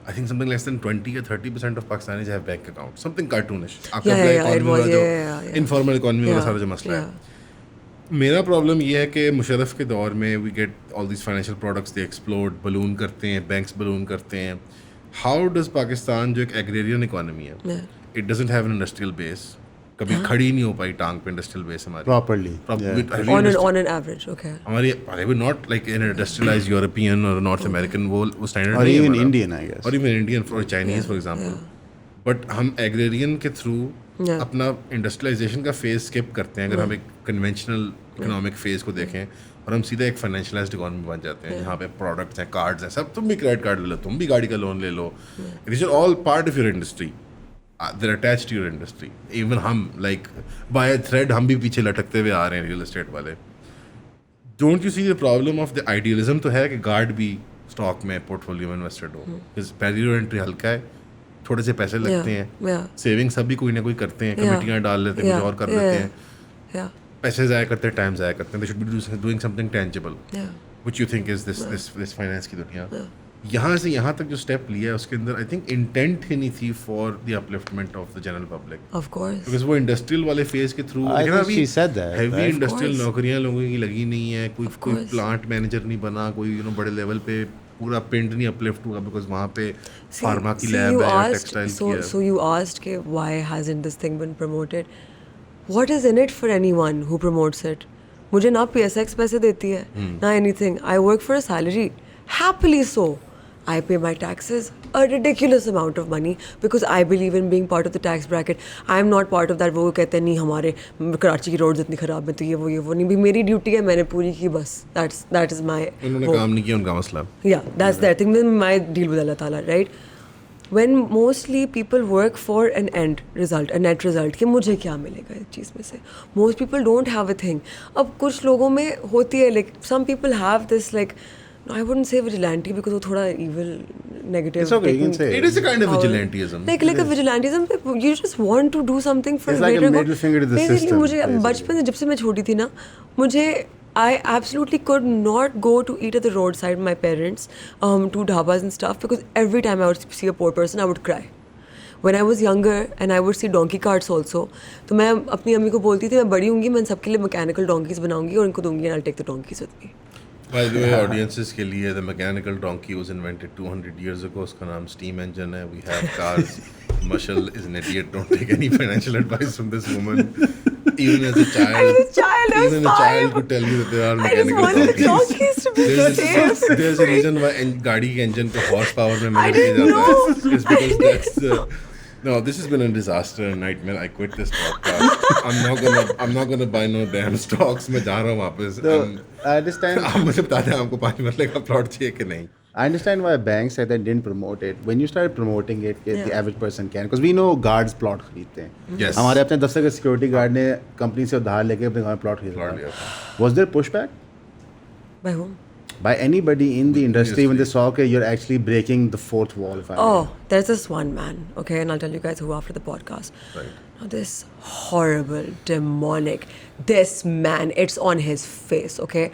I think something less than 20 or 30% of Pakistanis have bank accounts. Something cartoonish. आपका Yeah, पूरा yeah, it economy was, वाला जो yeah. informal economy वाला Yeah, सारा जो मसला है. yeah. मेरा प्रॉब्लम ये है कि मुशर्रफ के दौर में we get all this financial products they explode, balloon करते हैं, बैंक्स बलून करते हैं. हाउ डज पाकिस्तान जो एक एग्रेरियन इकोनॉमी है, it doesn't have an industrial base, कभी खड़ी नहीं हो पाई टांग पे इंडस्ट्रियल बेस हमारी Properly. On an average, okay. हमारी अरे भी not like in industrialised European और नॉर्थ अमेरिकन वो स्टैंडर्ड Or नहीं है even हमारा. Indian, I guess. और even Indian for Chinese for example. But हम एग्रेरियन के थ्रू Yeah. अपना इंडस्ट्रियलाइजेशन का फेज स्किप करते हैं. अगर हम एक कन्वेंशनल इकोनॉमिक फेज को देखें और हम सीधा एक फाइनेंशियलाइज्ड इकोनॉमी बन जाते हैं जहाँ पे प्रोडक्ट्स हैं, कार्ड्स हैं, सब. तुम भी क्रेडिट कार्ड ले लो, तुम भी गाड़ी का लोन ले लो. This are all part of your industry. they're attached to your industry. Even हम like by a thread हम भी पीछे लटकते हुए आ रहे हैं रियल एस्टेट वाले. Don't you see the problem of the idealism तो है कि गार्ड भी स्टॉक में पोर्टफोलियो में इन्वेस्टेड हो. बैरियर एंट्री हल्का है, थोड़े से पैसे लगते हैं, yeah. सेविंग सब भी कोई ना कोई करते हैं, कमिटियाँ डाल लेते हैं, कुछ और कर लेते हैं, Yeah. पैसे ज़ाया करते हैं, टाइम ज़ाया करते हैं. They should be doing something tangible. Yeah. Which you think is this finance की दुनिया. यहाँ से यहाँ तक जो स्टेप लिया है उसके अंदर आई थिंक इंटेंट ही नहीं थी for the upliftment of the general public, Of course. Because वो इंडस्ट्रियल वाले फेज के through I think she said that, heavy right? Industrial course. नौकरियां लोगों की लगी नहीं है, कोई course. प्लांट मैनेजर नहीं बना, कोई बड़े लेवल पे पूरा पिंड नहीं अपलिफ्ट हुआ, बिकॉज वहाँ पे फार्मा की लैब you है, asked, टेक्सटाइल so, की है. so you asked ke, why hasn't this thing been promoted? What is in it for anyone who promotes it? मुझे ना PSX पैसे देती है, ना anything. I work for a salary, happily so. I pay my taxes, a ridiculous amount of money, because I believe in being part of the tax bracket. I am not part of that. वो कहते हैं नहीं हमारे कराची की roads इतनी ख़राब है तो ये वो नहीं, भी मेरी ड्यूटी है, मैंने पूरी की बस. That is my. उन्होंने काम नहीं किया, उनका मसला. Yeah, that's their thing. My deal with Allah Ta'ala, right? When mostly people work for an end result, a net result, कि मुझे क्या मिलेगा इस चीज़ में से. Most people don't have a thing. अब कुछ लोगों में होती है, like some people have this like, I wouldn't say vigilante because वो थोड़ा evil, negative. It's okay, you can say It is a kind of power. vigilantism. Like a vigilantism, you just want to do something for It's like a greater good. middle finger to the Basically, system, मुझे basically. बचपन से जब से मैं छोटी थी ना, मुझे I absolutely could not go to eat at the roadside with my parents to dhabas and stuff, because every time I would see a poor person, I would cry. When I was younger and I would see donkey carts also, तो मैं अपनी अम्मी को बोलती थी मैं बड़ी होंगी, मैं सबके लिए मैकेनिकल डोंकीज बनाऊंगी और उनको दूंगी, and I'll take the donkeys with me. By the way, audiences के लिए the mechanical donkey was invented 200 years ago. उसका नाम steam engine है. We have cars. Mashal is an idiot. Don't take any financial advice from this woman. Even as a child, I was a child, I was even a child 5. could tell you that there are I just mechanical wanted the donkeys to be safe. There's a reason why गाड़ी के engine को horsepower में measure किया didn't जाता है. know. It's because that's the. No, this has been a disaster and nightmare. I quit this podcast. I'm not gonna buy no damn stocks. मैं जा रहा हूँ वापस. So, I understand. आप मुझे बता दें आपको 5 मरले का प्लॉट चाहिए कि नहीं. I understand why banks said they didn't promote it. When you started promoting it, the Yeah. average person can, because we know guards plot खरीदते हैं. Yes. हमारे अपने दफ्तर के सिक्योरिटी गार्ड ने कंपनी से उधार लेके अपने घर में प्लॉट Plot खरीदा. लिया था. Was there pushback By whom? by anybody in the industry when they saw that you're actually breaking the fourth wall? If I may? Oh, there's this one man, okay, and I'll tell you guys who after the podcast. Right. Now, this horrible, demonic, this man, it's on his face, okay?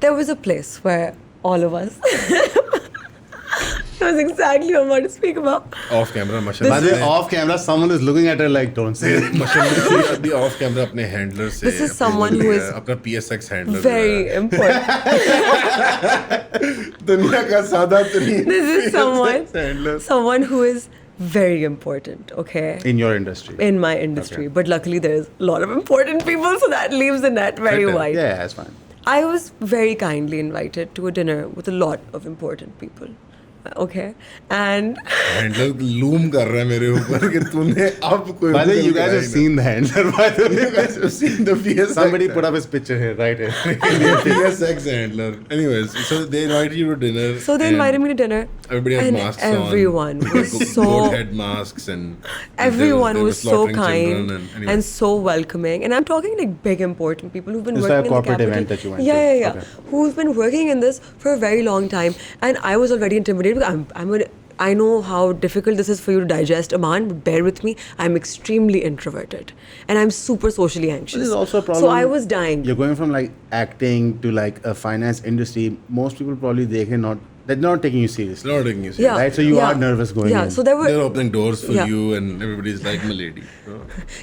There was a place where all of us, knows exactly what I'm about to speak about. Off camera, Mashal. By the way, off camera, someone is looking at her like, don't say it. Mashal अभी off camera अपने handler से. This is someone who is अपना PSX handler. Very important. दुनिया का सादा तरीन. This is handler. someone who is very important, okay? In your industry. In my industry. But luckily there's a lot of important people, so that leaves the net very Okay. wide. Yeah, that's fine. I was very kindly invited to a dinner with a lot of important people. Okay? And Handler loom कर रहा है मेरे ऊपर कि तूने अब कोई. By the way, you guys have seen the handler, by the way. You guys have seen the PSX. Somebody put up his picture here, right here. PSX handler. Anyways, so they invited you to dinner. so they and invited me to dinner. Everybody had and masks on. everyone was so Goat head masks and everyone they were was so slaughtering kind children and, and so welcoming, and I'm talking like big important people who've been It's like working a in the corporate capital. event that you went yeah, to. yeah, yeah. Okay. Who's been working in this for a very long time, and I was already intimidated because I know how difficult this is for you to digest, Aman, but bear with me. I'm extremely introverted and I'm super socially anxious. This is also a problem. So I was dying. You're going from like acting to like a finance industry. Most people probably they're not taking you seriously. not taking you serious. Yeah. Right, so you are nervous going Yeah, in. so there were. They're opening doors for Yeah. you and everybody's like, "Milady." So,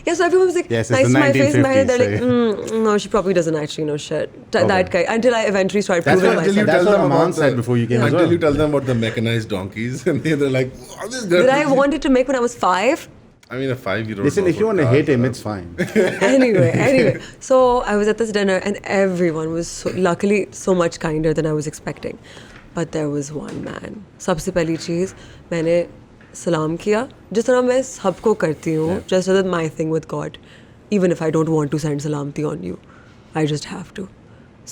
Yeah, so everyone was like, Yes, it's nice the to my face. In my head, 1950s, they're like, no, she probably doesn't actually know shit. That guy. Until I eventually started That's proving what- until you myself. That's tell what them Aman about said before you came as until well. you tell them about the mechanized donkeys and they're like, "Wow, this girl." That I wanted to make when I was 5. I mean, a 5-year-old. Listen, if you want to hate him, it's fine. Anyway. So I was at this dinner and everyone was luckily so much kinder than I was expecting. But there was one man. सबसे पहली चीज़ मैंने सलाम किया जिस तरह मैं सबको करती हूँ. Just as my thing with God. Even if I don't want to send salamti on you. I just have to.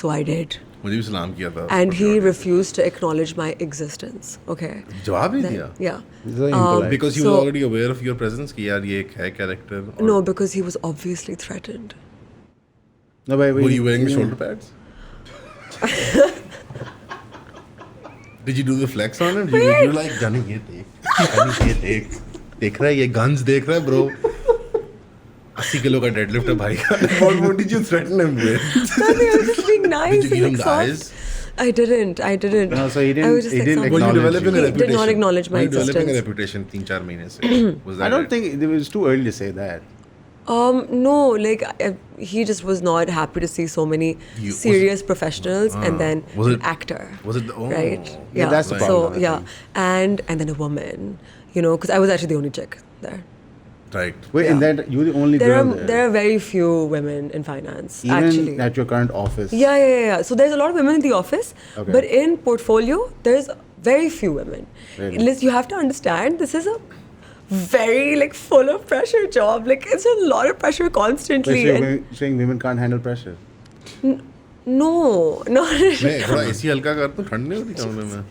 So I did. मुझे भी सलाम किया था. And he refused to acknowledge my existence. Okay. जवाब ही दिया. Yeah. It's very impolite. Because he was So- already aware of your presence कि यार ये एक है character. No, because he was obviously threatened. No, but Were you wearing the shoulder pads? Did you do the flex on him? You were like, Johnny, ये देख रहा है ये guns देख रहा है bro. 80 किलो का deadlift है भाई का. What did you threaten him with? Nothing, I was just being nice. Did you give and him the soft. eyes? I didn't. No, so he I didn't- was just he like, didn't sorry. Were you acknowledge developing a you. He reputation? did not acknowledge my Were you developing a existence. reputation 3-4 महीने से? Was that I don't it? think it was too early to say that. No, like he just was not happy to see so many Was- serious professionals and then was an it- actor. was it the- oh. right? Yeah, that's the Right. problem, I So yeah, think. and then a woman, you know, because I was actually the only chick there. Right. Wait, and Yeah. that you're the only There girl are there. there are very few women in finance Even actually. at your current office. Yeah. So there's a lot of women in the office, Okay. but in portfolio there's very few women. Really? Liz, you have to understand this is a very like full of pressure job. Like it's a lot of pressure Wait, so constantly. you're saying women can't handle pressure? No. मैं थोड़ा AC हल्का कर दूं, ठंड नहीं होती कमरे में?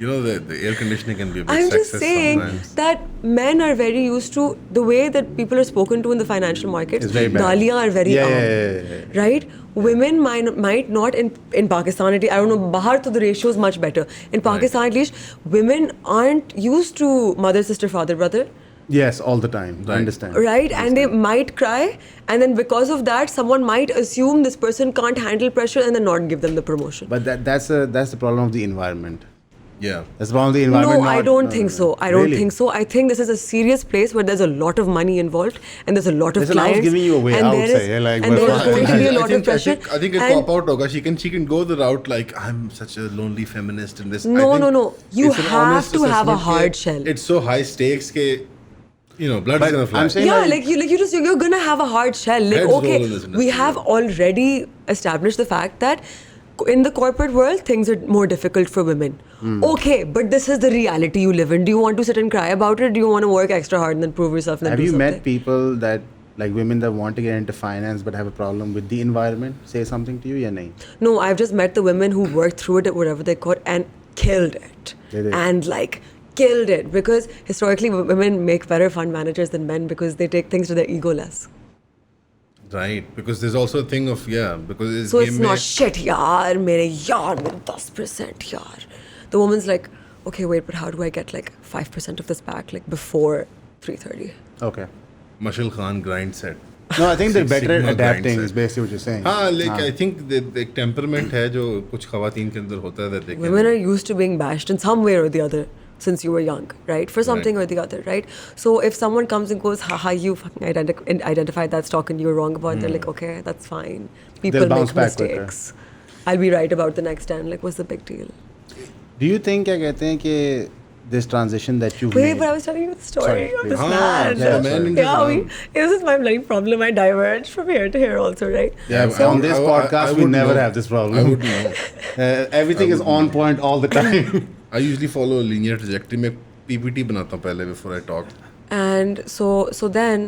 You know the air conditioning can be a bit I'm just sexist saying sometimes. that men are very used to the way that people are spoken to in the financial markets. It's very bad. Galiyan are very Yeah. right? Women might not in Pakistan at least, I don't know, bahar to the ratio is much better. In Pakistan at least, women aren't used to mother, sister, father, brother. Yes, all the time. I Right. understand. Right? And they might cry, and then because of that, someone might assume this person can't handle pressure and then not give them the promotion. But that's the problem of the environment. Yeah. That's the problem of the environment. No, I not- don't no, think no. so. I don't Really? think so. I think this is a serious place where there's a lot of money involved and there's a lot of Listen, I was clients. giving you a way and out, there is, say, like, and but there is fine. going to be a lot of pressure. I think a and cop out hoga. She can go the route like I'm such a lonely feminist in this. I No, think no. You it's an have honest to have a assessment hard ke shell. It's so high stakes ke blood But is gonna fly. I'm saying Yeah, like- you're gonna have a hard shell. Like, Heads okay, roll in this industry, we have already established the fact that in the corporate world things are more difficult for women. Hmm. Okay, but this is the reality you live in. Do you want to sit and cry about it? Or do you want to work extra hard and then prove yourself? And then Have do you something? met people that like women that want to get into finance but have a problem with the environment? Say something to you, yeah, nahi. No, I've just met the women who worked through it, whatever they could, and killed it. They did. And like killed it because historically women make better fund managers than men because they take things to their ego less. Right, because there's also a thing of because So it's not shit, yaar, mere 10% yaar. The woman's like, okay, wait, but how do I get like 5% of this back like before 3:30? Okay. Mashal Khan grind set. No, I think they're better at Sigma adapting. grind Is set. basically what you're saying. हाँ, like I think the temperament है जो कुछ खवातीन के अंदर होता है that they can- Women are used to being bashed in some way or the other since you were young, right? For something Right. or the other, right? So if someone comes and goes, haha, you fucking identified that stock and you were wrong about it, they're like, okay, that's fine. People They'll bounce make back quicker. mistakes. I'll be right about the next 10. Like, what's the big deal? Do you think क्या कहते हैं कि this transition that you Wait, made? but I was telling you the story Sorry, of please. this Ah, man. yeah, man in the yeah, farm. this is my bloody problem. I diverge from here to here also, right? Yeah, So- on this I podcast we would never know. have this problem. I would know. Everything I is would on know. point all the time. I usually follow a linear trajectory. मैं PPT बनाता हूँ पहले before I talk. And so then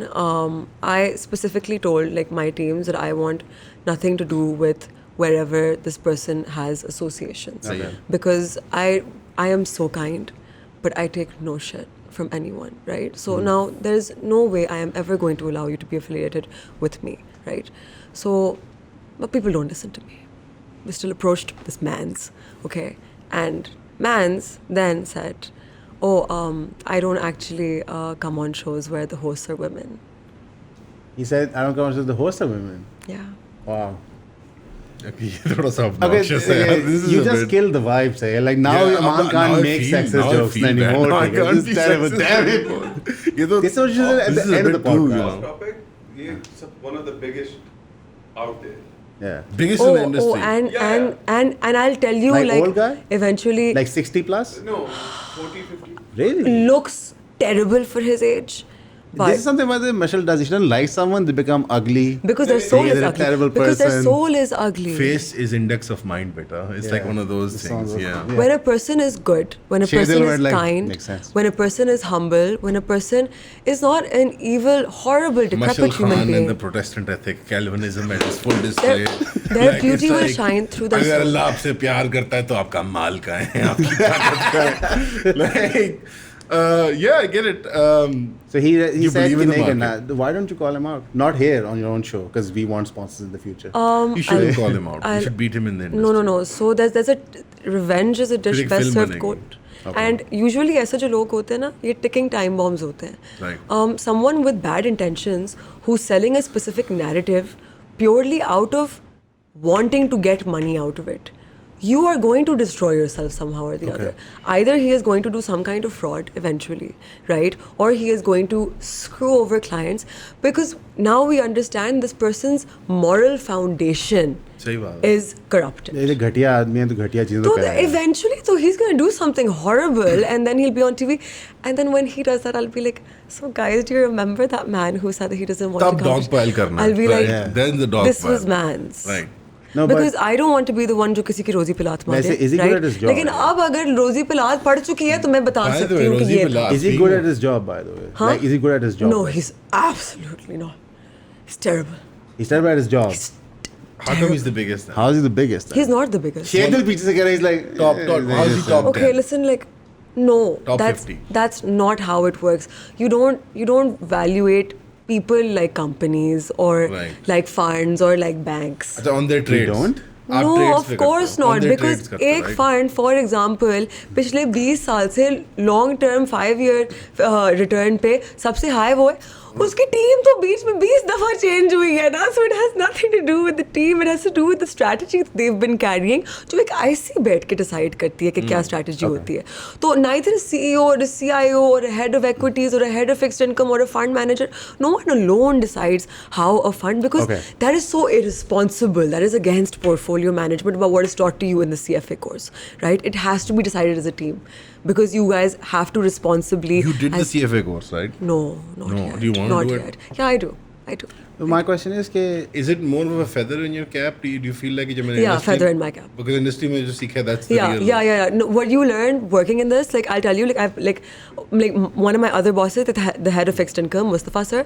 I specifically told like my teams that I want nothing to do with wherever this person has associations Okay. because I am so kind, but I take no shit from anyone, right? So now there's no way I am ever going to allow you to be affiliated with me, right? So, but people don't listen to me. We still approached this man's, okay, and man's then said, oh, I don't actually come on shows where the hosts are women. He said, I don't come to the host of women. Yeah. Wow. Okay, ये थोड़ा सा Okay, obnoxious है यार. This is you a just bit- killed the vibe, say. Like now, Yeah, your mom now can't I make feel- sexist now I jokes feel bad. anymore. Now I ठीक है? can't This be is terrible. sexist Damn it. anymore. ये तो This is what you said at this the is a end of bit the too, podcast. you know. topic, it's one of the biggest out there. Yeah. Biggest in the Oh, industry. and, Yeah. and I'll tell you, Like like, old guy? eventually Like 60 plus? No, 40, 50. Really? looks terrible for his age. But This is something why Michelle does. She doesn't like someone, they become ugly. because their soul They're is a ugly. terrible Because their person. soul is ugly. Face is index of mind, beta. It's like Yeah. one of those This things. sounds- Yeah. yeah. When a person is good, when a Shades person of is red light kind, makes sense. when a person is humble, when a person is not an evil, horrible, Mashal decrepit human Khan being. and the Protestant ethic, Calvinism at its full display. their it's beauty will shine through their अगर soul. अल्लाह आपसे प्यार करता है तो आपका माल का है, आपकी ताकत का है. Like, yeah, I get it. So he You said, believe in the कि नहीं market. करना. Why don't you call him out? Not here on your own show, because we want sponsors in the future. You shouldn't call him out. You I'll- should beat him in the industry. No. So there's a revenge is a dish फिर एक best film served बनेगी. cold. And usually ऐसे जो लोग होते हैं ना, ये ticking time bombs होते हैं. Right. Someone with bad intentions who's selling a specific narrative purely out of wanting to get money out of it. you are going to destroy yourself somehow or the other. Either he is going to do some kind of fraud eventually, right? Or he is going to screw over clients, because now we understand this person's moral foundation सही बात है. is corrupted. ये घटिया आदमी है तो घटिया चीज़ें तो So करेगा. eventually, so he's going to do something horrible, and then he'll be on TV. And then when he does that, I'll be like, so guys, do you remember that man who said that he doesn't want तब to come dog pile करना. I'll be like, Yeah. Then the dog this pile. was man's. Right. No, because but I don't want to be the one जो किसी की रोजी पे लात मारे, वैसे is he good right? at his job? लेकिन अब अगर रोजी पे लात पड़ चुकी है तो मैं बता By the सकती way, हूँ कि रोजी ये पे था. लात- is he good at his job, by the way? Huh? Like, is he good at his job? No, he's absolutely not. He's terrible. He's terrible at his job. How come he's the biggest? Then? How is he the biggest? He's not the biggest. शेरदिल पीछे से कह रहा है, he's like Top. How is he top? Okay, 10? listen, like, no, Top that's 50. that's not how it works. You don't valuate people like companies or Right. like funds or like banks. अच्छा, on their trades. don't? आप No, trades of पे करते course हो. On not, their because trades करते हो, एक right? fund, for example, पिछले 20 साल से long term 5-year return पे सबसे high वो है, उसकी टीम तो बीच में 20 दफा चेंज हुई है ना, so it has nothing to do with the team, it has to do with the strategy that they've been carrying, जो एक IC बैठ के decide करती है कि क्या strategy होती है. तो neither a CEO or a CIO or a head of equities or a head of fixed income or a fund manager, no one alone decides how a fund, because Okay. that is so irresponsible. That is against portfolio management, about what is taught to you in the CFA course, right? It has to be decided as a team, because you guys have to responsibly. You did the as- CFA course, right? No, not No, yet. do you wanna not do it? yet. Yeah, I do. So my question is कि Is it more of a feather in your cap? Do you feel like जब मैंने Yeah, industry- feather in my cap. Because industry में जो सीखा है, that's the Yeah, real. yeah. No, what you learn working in this, like I'll tell you, like I've like one of my other bosses, the head of fixed income, Mustafa sir,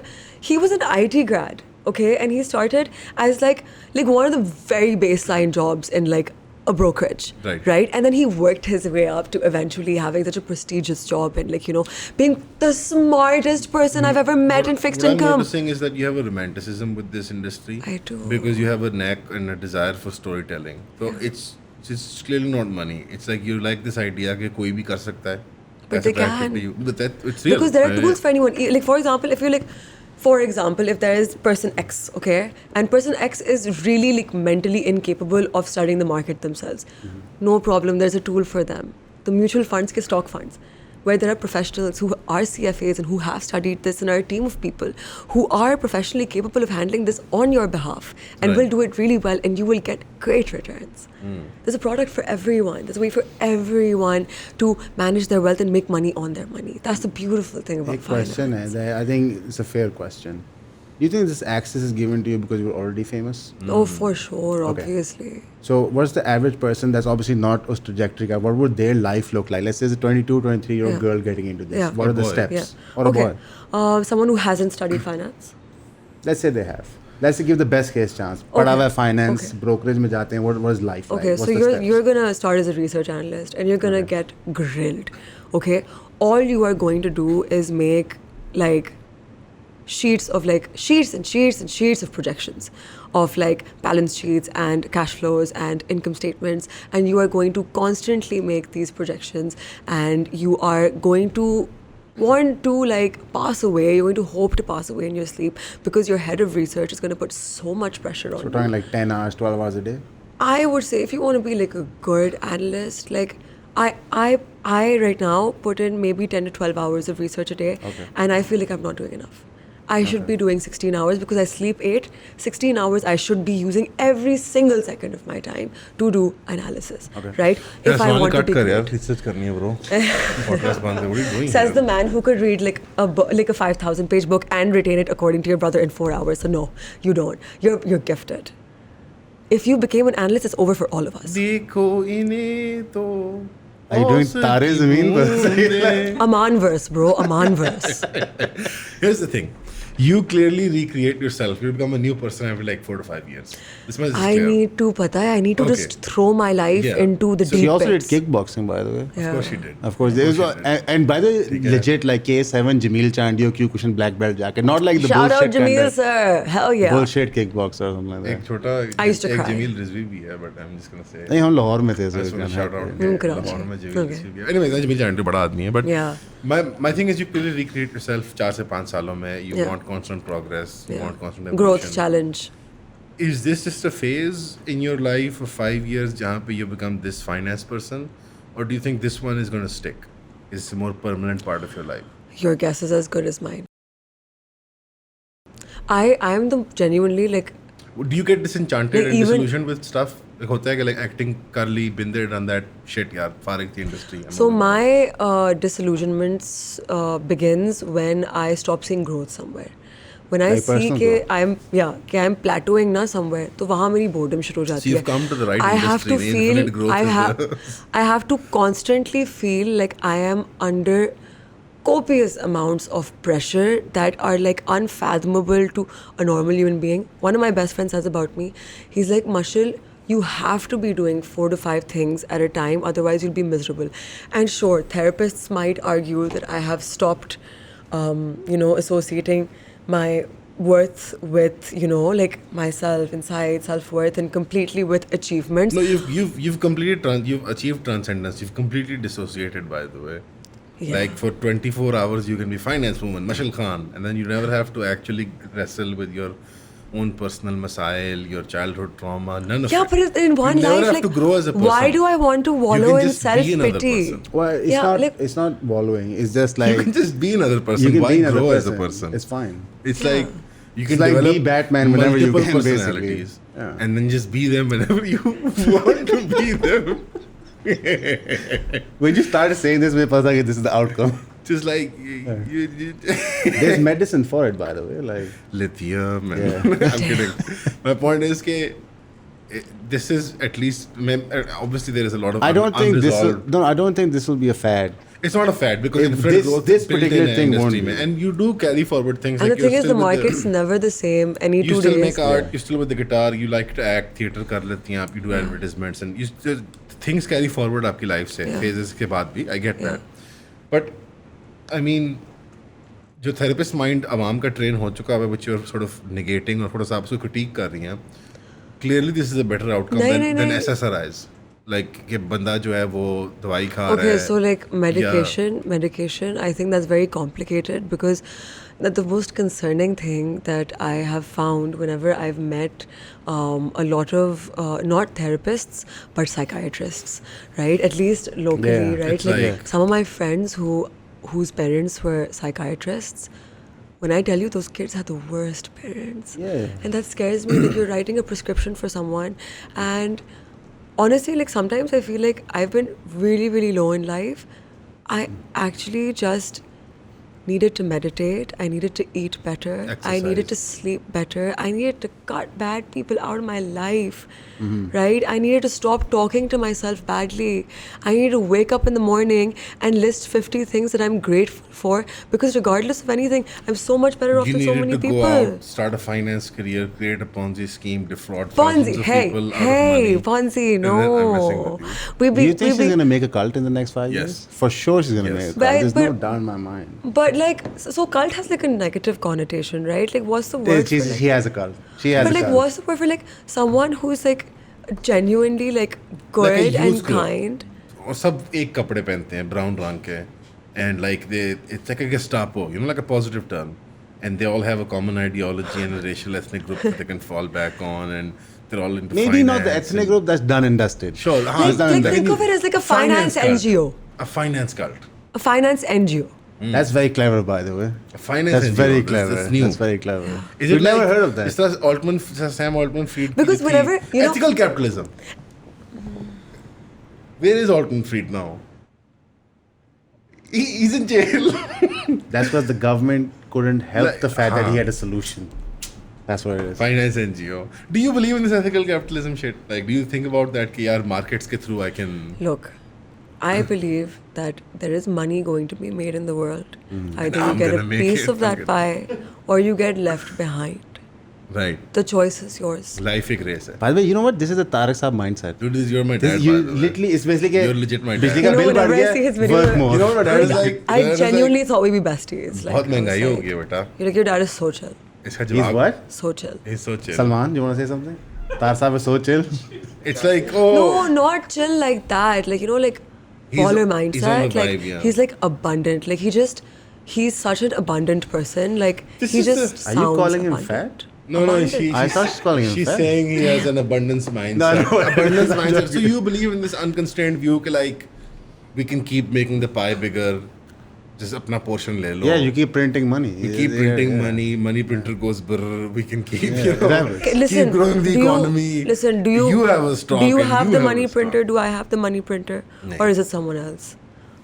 he was an IT grad, okay, and he started as like one of the very baseline jobs in like a brokerage, Right. And then he worked his way up to eventually having such a prestigious job and like being the smartest person I've ever met in fixed what income. I'm noticing is that you have a romanticism with this industry. I do. Because you have a knack and a desire for storytelling. So it's clearly not money. It's like you like this idea कि कोई भी कर सकता है. But पैसे they can. practically you- But that it's real. Because there are tools for anyone. Like for example, if you like, for example, if there is person X, okay, and person X is really like mentally incapable of studying the market themselves, no problem. There's a tool for them. The mutual funds, ke stock funds, where there are professionals who are CFAs and who have studied this and are a team of people who are professionally capable of handling this on your behalf and Right. will do it really well, and you will get great returns. There's a product for everyone. There's a way for everyone to manage their wealth and make money on their money. That's the beautiful thing about एक question है, that I think it's a fair question. Do you think this access is given to you because you're already famous? Oh, for sure, Okay. obviously. So what's the average person that's obviously not us trajectory guy? What would their life look like? Let's say it's a 22, 23-year-old Yeah. girl getting into this. Yeah. What Or are the boy. steps? Yeah. Or a okay. boy. Someone who hasn't studied finance. Let's say they have. Let's say give the best case chance. पढ़ा हुआ है finance, Okay. brokerage में जाते हैं. What is life like? Okay, What's so the steps? you're gonna start as a research analyst and you're gonna get grilled. Okay, all you are going to do is make like sheets and sheets of projections of like balance sheets and cash flows and income statements, and you are going to constantly make these projections, and you are going to want to like pass away, you're going to hope to pass away in your sleep, because your head of research is going to put so much pressure on So you. talking like 10 hours, 12 hours a day? I would say if you want to be like a good analyst, like I right now put in maybe 10 to 12 hours of research a day, Okay. and I feel like I'm not doing enough. I should be doing 16 hours because I sleep 8. 16 hours I should be using every single second of my time to do analysis, Okay. right? If I want to be कर यार, good. research करनी है bro. Podcast बंद है. What are you doing? Says here? the man who could read like a 5,000 page book and retain it according to your brother in 4 hours. So no, you don't. You're gifted. If you became an analyst, it's over for all of us. देखो इन्हें तो. Are you doing तारे ज़मीन पर? Aman verse, bro. Aman verse. Here's the thing. You clearly recreate yourself. You become a new person every like 4 to 5 years. This much is I clear. need to pata hai. I need to Okay. just throw my life Yeah. into the So She deep also did pits. kickboxing, by the way. Of course she did. Of course, there is she did. and by the way, ठीक है. legit like K7 Jameel Chandio Q cushion black belt jacket, not like the Shout out bullshit Jameel kind of sir. Hell yeah. bullshit kickboxer or something like एक that. छोटा I used to एक cry. Jameel Rizvi भी है, but I'm just gonna say. नहीं हम लाहौर में थे I just want to shout out. Karachi. Lahore में जमील Okay. रिजवी भी है. Anyways, जमील जानते बड़ा आदमी है, but Yeah. my thing is you clearly recreate yourself 4 से 5 सालों में. You Yeah. want constant progress. You Yeah. want constant Growth evolution. challenge. is this just a phase in your life of 5 years jahan pe you become this finance person, or do you think this one is going to stick? Is a more permanent part of your life? Your guess is as good as mine. I am the genuinely like Do you get disenchanted Like and even- disillusioned with stuff? Like hota hai ki like acting kar li, been there, done that shit yaar, farik the industry. I'm so moving on. my disillusionments begins when I stop seeing growth somewhere. When I Like see personal कि growth. I'm plateauing ना somewhere, तो वहाँ मेरी boredom शुरू हो जाती है. you've come to the right I have industry, to the feel infinite growth is I have to constantly feel like I am under copious amounts of pressure that are like unfathomable to a normal human being. One of my best friends says about me, he's like, Mashal, you have to be doing 4 to 5 things at a time, otherwise you'll be miserable. And sure, therapists might argue that I have stopped, associating my worth with, like myself inside, self-worth, and completely with achievements. No, you've completed you've achieved transcendence. You've completely dissociated, by the way. Yeah. Like for 24 hours, you can be finance woman, Mashal Khan, and then you never have to actually wrestle with your own personal masail, your childhood trauma, none of Yeah, it. but in one you never life, have like, to grow as a person. why do I want to wallow can in just be another self-pity? person. Well, it's Yeah, not. like- It's not wallowing. It's just like You can just be another person. you can Why be another grow person. as a person? It's fine. It's Yeah. like you It's can like be develop Batman whenever you multiple can, basically. personalities, Yeah. and then just be them whenever you want to be them. When you started saying this, मेरे पता कि this is the outcome. Just like There's medicine for it, by the way. Like lithium. And Yeah. I'm kidding. My point is that this is at least. Obviously, there is a lot of I don't think this. Will, unresolved. no, I don't think this will be a fad. It's not a fad because If infinite this- growth this is built particular in thing industry, won't mein. be. And you do carry forward things. And like the thing you're is, the still with market's never the same any You 2 still days. make art. You still with the guitar. You like to act, theater कर लेती हैं आप. You do advertisements and you still, things carry forward आपकी life से Yeah. phases के बाद भी. I get Yeah. that. But I mean, जो therapist mind आवाम का train हो चुका है, which you're sort of negating और थोड़ा सा आप उसको critique कर रही हैं. Clearly, this is a better outcome नहीं, than नहीं. SSRIs. Like कि बंदा जो है वो दवाई खा रहा Okay, है. so like medication, I think that's very complicated because the most concerning thing that I have found whenever I've met a lot of not therapists but psychiatrists, right? At least locally, Yeah, right? it's like- Some of my friends whose parents were psychiatrists. When I tell you those kids had the worst parents, Yeah. and that scares me that you're writing a prescription for someone, and honestly, like sometimes I feel like I've been really, really low in life. I actually just needed to meditate. I needed to eat better. I needed to Exercise. sleep better. I needed to cut bad people out of my life. Right? I needed to stop talking to myself badly. I needed to wake up in the morning and list 50 things that I'm grateful for because regardless of anything, I'm so much better off You than so needed many to go people. out, start a finance career, create a Ponzi scheme, defraud Ponzi, thousands of hey, people out of hey, money. Ponzi, And no. then I'm messing with you. Do you think she's gonna make a cult in the next 5 Yes. years? For sure, she's gonna Yes. make a cult. But- There's no but- doubt in my mind. But like, so cult has like a negative connotation, right? Like, what's the word? For, like, She has a cult. She has but a like, cult. what's the word for like someone who's like genuinely like good Like a youth and club. kind? और सब एक कपड़े पहनते हैं brown रंग के and like it's like a Gestapo, like a positive term, and they all have a common ideology and a racial ethnic group that they can fall back on, and they're all into Maybe not the finance ethnic and- group. That's done and dusted. Sure, It's हाँ, done and Like, think dusted. of it as like a finance cult. NGO. A finance cult. A finance NGO. That's very clever, by the way. A finance That's NGO. very clever. That's new. That's very clever. Is You've it never like, heard of that? इस तरह Sam Altman-Fried की Because जो थी, whenever, you know- ethical capitalism. Where is Altman-Fried now? He's in jail. That's because the government couldn't help Like, the fact that he हाँ. had a solution. That's what it is. Finance NGO. Do you believe in this ethical capitalism shit? Like, do you think about that? कि यार markets के through I can. Look, I believe that there is money going to be made in the world. Either I'm you get a gonna make piece it, of that I'm pie or you get left behind. Right. The choice is yours. Life एक race है. By the way, you know what? This is a Tariq Saab mindset. Dude, you're my This dad. you by the way. literally, it's basically You're legit my बिजली dad. का You know, bill बढ़ whenever I see his गया, video, work more. You know what my dad is like? I Dad is genuinely like, thought we'd be besties. Like, बहुत I was महंगाई हो like- गई है बेटा. You're like, your dad is so chill. इसका He's जवाब. what? So chill. He's so chill. Salman, you want to say something? Tariq Saab is so chill. It's like, oh. No, not chill like that. Like, like He's- baller he's on mindset. the Like, vibe, yeah. he's like abundant. Like, he's such an abundant person. Like, This he is just the- Are you sounds calling him abundant. fat? No, I thought she's calling him she's fat. saying he has an abundance mindset. No. Abundance mindset. So you believe in this unconstrained view that like we can keep making the pie bigger, just अपना portion ले लो. Yeah, you keep printing money. We keep printing money. Money printer goes brr. We can keep you know, Rabbits. Okay, listen, keep growing the do you- economy. Listen, do you have a stock? Do you and have the money a stock. printer? Do I have the money printer? नहीं. Or is it someone else?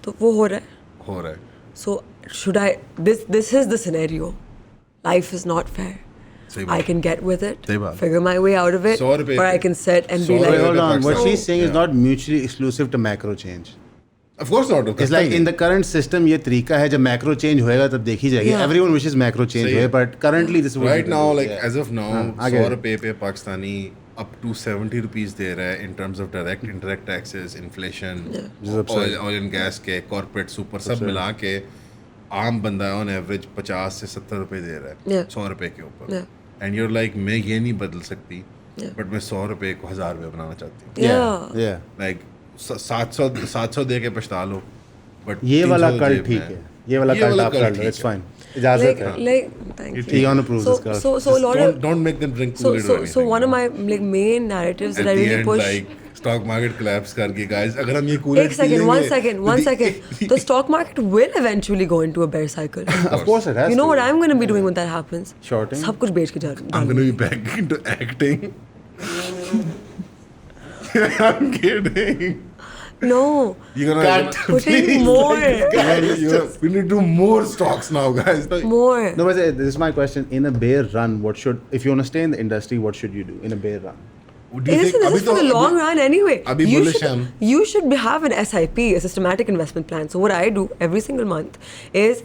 तो वो हो रहा है. हो रहा है. So should I? This is the scenario. Life is not fair. सही I बात. can get with it, सही बात. figure my way out of it, 100 रुपए or I पे- can sit and 100 be Wait, like, hold on. What So, she's saying is yeah. not mutually exclusive to macro change. Of course not. It's like in the current system ये तरीका है जब macro change होएगा तब देखी जाएगी. Yeah. Everyone wishes macro change सही होए, है. but currently this is what right people now do. like Yeah. as of now आगे. 100 रुपए पे पाकिस्तानी up to 70 rupees दे रहा है in terms of direct indirect taxes, inflation, Which is absurd. oil and gas के corporate super सब मिला के आम बंदा on average 50 से 70 रुपए दे रहा है Yeah. 100 रुपए के ऊपर Yeah. and you're like मैं ये नहीं बदल सकती Yeah. but मैं 100 रुपए को 1000 रुपए बनाना चाहती हूँ yeah. Yeah. like 700 दे के पछता लो but ये 300 वाला तो कल जेब ठीक में है. ये वाला कल आप कल कर लो. ठीक It's है. fine. इजाजत है. Thank He you. wanna prove So, this girl. so a lot of don't make them drink so Kool-Aid or so anything, one of you my know? like main narratives At that I the really end, push. like stock market collapse करके guys अगर हम ये Kool-Aid एक second, one second, one तो second. The stock market will eventually go into a bear cycle. Of course it has You know to. what I'm going to be doing when that happens? Shorting? सब कुछ बेच के जा I'm gonna be back into acting. I'm kidding. No, You're gonna Cut. putting more, we need to do more stocks now, guys. more. No, but this is my question. In a bear run, what should, if you want to stay in the industry, what should you do in a bear run? Do you Listen, think- this is for the long run anyway. अभी You bullish should, हैं हम. you should have an SIP, a systematic investment plan. So what I do every single month is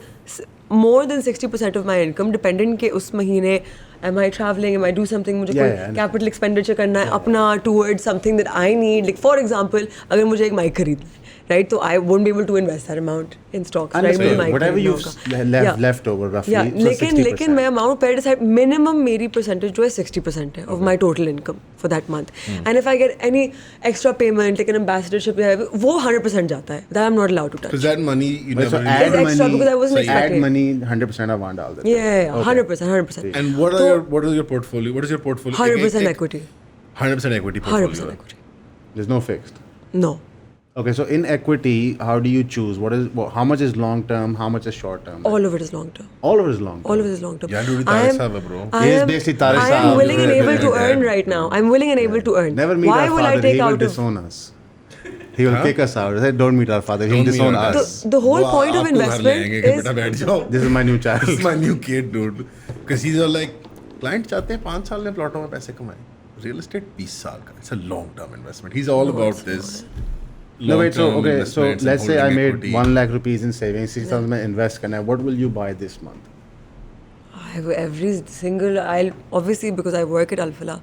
more than 60% of my income, dependent के उस महीने am I traveling, am I do something, मुझे Yeah, कोई yeah. capital expenditure करना है अपना towards something that I need. Like for example, अगर मुझे एक mic खरीदना है, right? So I won't be able to invest that amount in stocks, right? Understood. मुझे mic Whatever खरीदना you've होगा. Yeah. left over roughly. Yeah, so लेकिन 60%. लेकिन मैं अमाउंट पहले डिसाइड मिनिमम मेरी परसेंटेज जो है 60% है of my total income for that month and if I get any extra payment like an ambassadorship वो 100% जाता है that I am not allowed to touch Because that money you Wait, so never add It's extra money, because I wasn't add expecting. money 100% of one dollar. yeah 100% And what are your portfolio? What is your portfolio? 100% equity 100% equity portfolio. 100% equity There's no fixed. no Okay, so in equity, how do you choose? How much is long term? How much is short term? all of it is long term All of it is long term. all of it is long term Yeah, dude, I Tariq am Saab hai, bro. I He is am basically Tariq I am Saab. willing and able to Yeah. earn right now I'm willing and able to earn Never meet why our will I father. take He will out of disown us. He will kick us out. He said, don't meet our father. He will Don't meet disown our us. the whole वो point of आपको घर ले investment आएंगे कि is बेटा बैठ जाओ. This is my new This is child. my new kid, dude. Because he's all like, client चाहते हैं 5 साल में प्लॉटों में पैसे कमाएं. Real estate 20 साल का. It's a long term investment. He's all about this. No, wait, so, long-term okay, so investments and let's say I holding made equity. 1 lakh rupees in savings, 6,000 में invest करना है. What will you buy this month? every single I'll obviously because I work at Alphala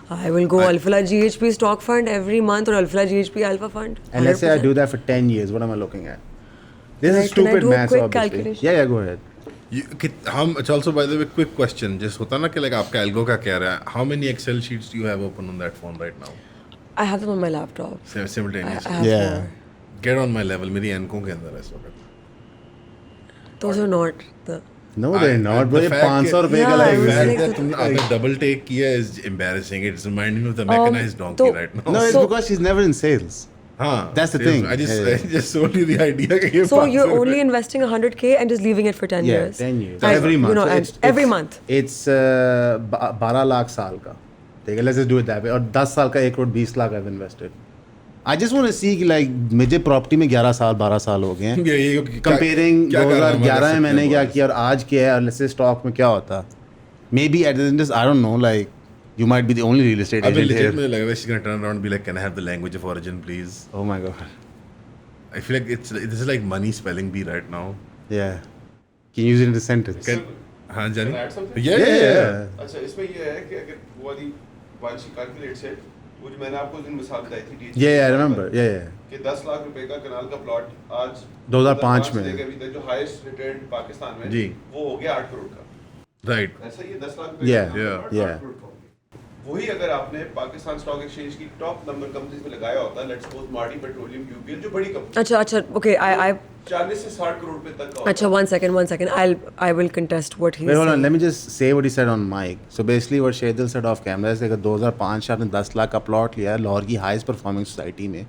I will go Alphala GHP stock fund every month or Alphala GHP Alpha fund And let's say I 100%. do that for 10 years. What am I looking at? This Can is I stupid do a maths, quick obviously. calculation? Yeah, go ahead. It's also by the way quick question. Just होता ना कि like आपका algo का क्या रहा है? How many Excel sheets do you have open on that phone right now? I have them on my laptop I Simultaneously. have Yeah. more. Get on my level. मेरी एनकों के अंदर है इस वक्त. those are not the No, they're not. Bro, The ये fact 500 रुपए Yeah, का I The was like fact like that the- तुमने आपने double take किया is embarrassing. It's reminding me of the mechanized donkey तो- right now. No, it's So- because she's never in sales. हाँ, That's the seriously. thing. I just sold you the idea कि ये so 500 you're रुपए- only investing 100K and just leaving it for 10 Yeah, years 10 years. And, Every month. you know So and every month It's 12 lakh साल का. ठीक है, let's just do it that way. और 10 साल का 1 crore 20 lakh I've invested. I just want to see कि like मुझे property में 11 साल 12 साल हो गए हैं. ये Comparing क्या कारनामा कर 2011 में सकते मैंने हैं क्या boys? किया और आज क्या है और let's say stock में क्या होता. Maybe at the end of this, I don't know, like you might be the only real estate अबे agent legit here. मुझे लग रहा है she's gonna turn around and be like, can I have the language of origin please? Oh my god. I feel like this is like money spelling bee right now. Yeah. Can you use it in a sentence? हाँ जानी? Can I add something? Yeah. अच्छा इसमें ये है कि अगर वो वाली while she calculates it, वो जो मैंने आपको उस दिन मिसाल बताई थी DHP Yeah, I remember. Yeah. कि 10 लाख रुपए का कनाल का प्लॉट आज 2005 में। से लेकर अभी तक जो हाईएस्ट रिटर्न पाकिस्तान में जी। वो हो गया 8 करोड़ का Right. ऐसा ही है 10 लाख रुपए Yeah, का yeah, प्लॉट 8 yeah. करोड़ का हो गया। वही अगर आपने पाकिस्तान स्टॉक एक्सचेंज की टॉप नंबर कंपनीज में लगाया होता, लेट्स सपोज मार्टी पेट्रोलियम, यूपीएल, जो बड़ी कंपनी, अच्छा, okay, I 40 से 60 करोड़ रुपए तक का अच्छा, one second, I will contest what he's Wait, hold on. saying. Let me just say what he said on mic. So basically, what Shadil said off camera is कि 2005 से आपने 10 लाख का प्लॉट लिया है लाहौर की हाईएस्ट परफॉर्मिंग सोसाइटी में,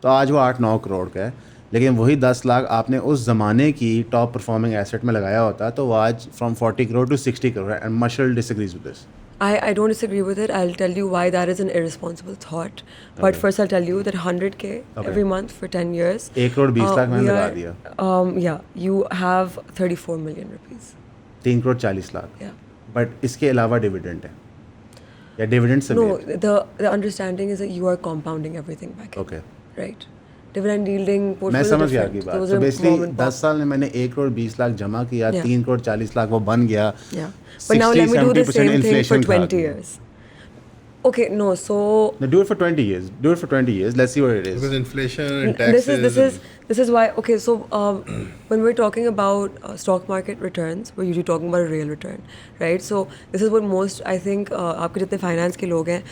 तो आज वो 8-9 करोड़ का है. लेकिन वही 10 लाख आपने उस ज़माने की टॉप परफॉर्मिंग एसेट में लगाया होता तो वो आज फ्रॉम 40 करोड़ टू 60 करोड़ है. And Marshall disagrees with this. I don't disagree with it. I'll tell you why that is an irresponsible thought. But first I'll tell you that 100K every month for 10 years. 1 crore 20 lakh मैंने we लगा are- दिया. Yeah, you have 34 million rupees. 3 crore 40 lakh. Yeah. But इसके अलावा dividend है या dividend से No, the understanding is that you are compounding everything back. in, okay. Right. Dividend yielding मैं portfolio समझ गया different. आपकी बात. Those तो are basically mom and pop. 10 साल में मैंने 1 करोड़ 20 लाख जमा किया, Yeah. 3 करोड़ 40 लाख वो बन गया. Yeah. But now let me do the 60-70% same thing for inflation 20 खा years. Okay, no, so No, do it for 20 years. Do it for 20 years. Let's see what it is. Because inflation and this taxes. is why. Okay, so when we're talking about stock market returns, we're usually talking about a real return, right? So this is what most, I think, आपके जितने finance के लोग हैं,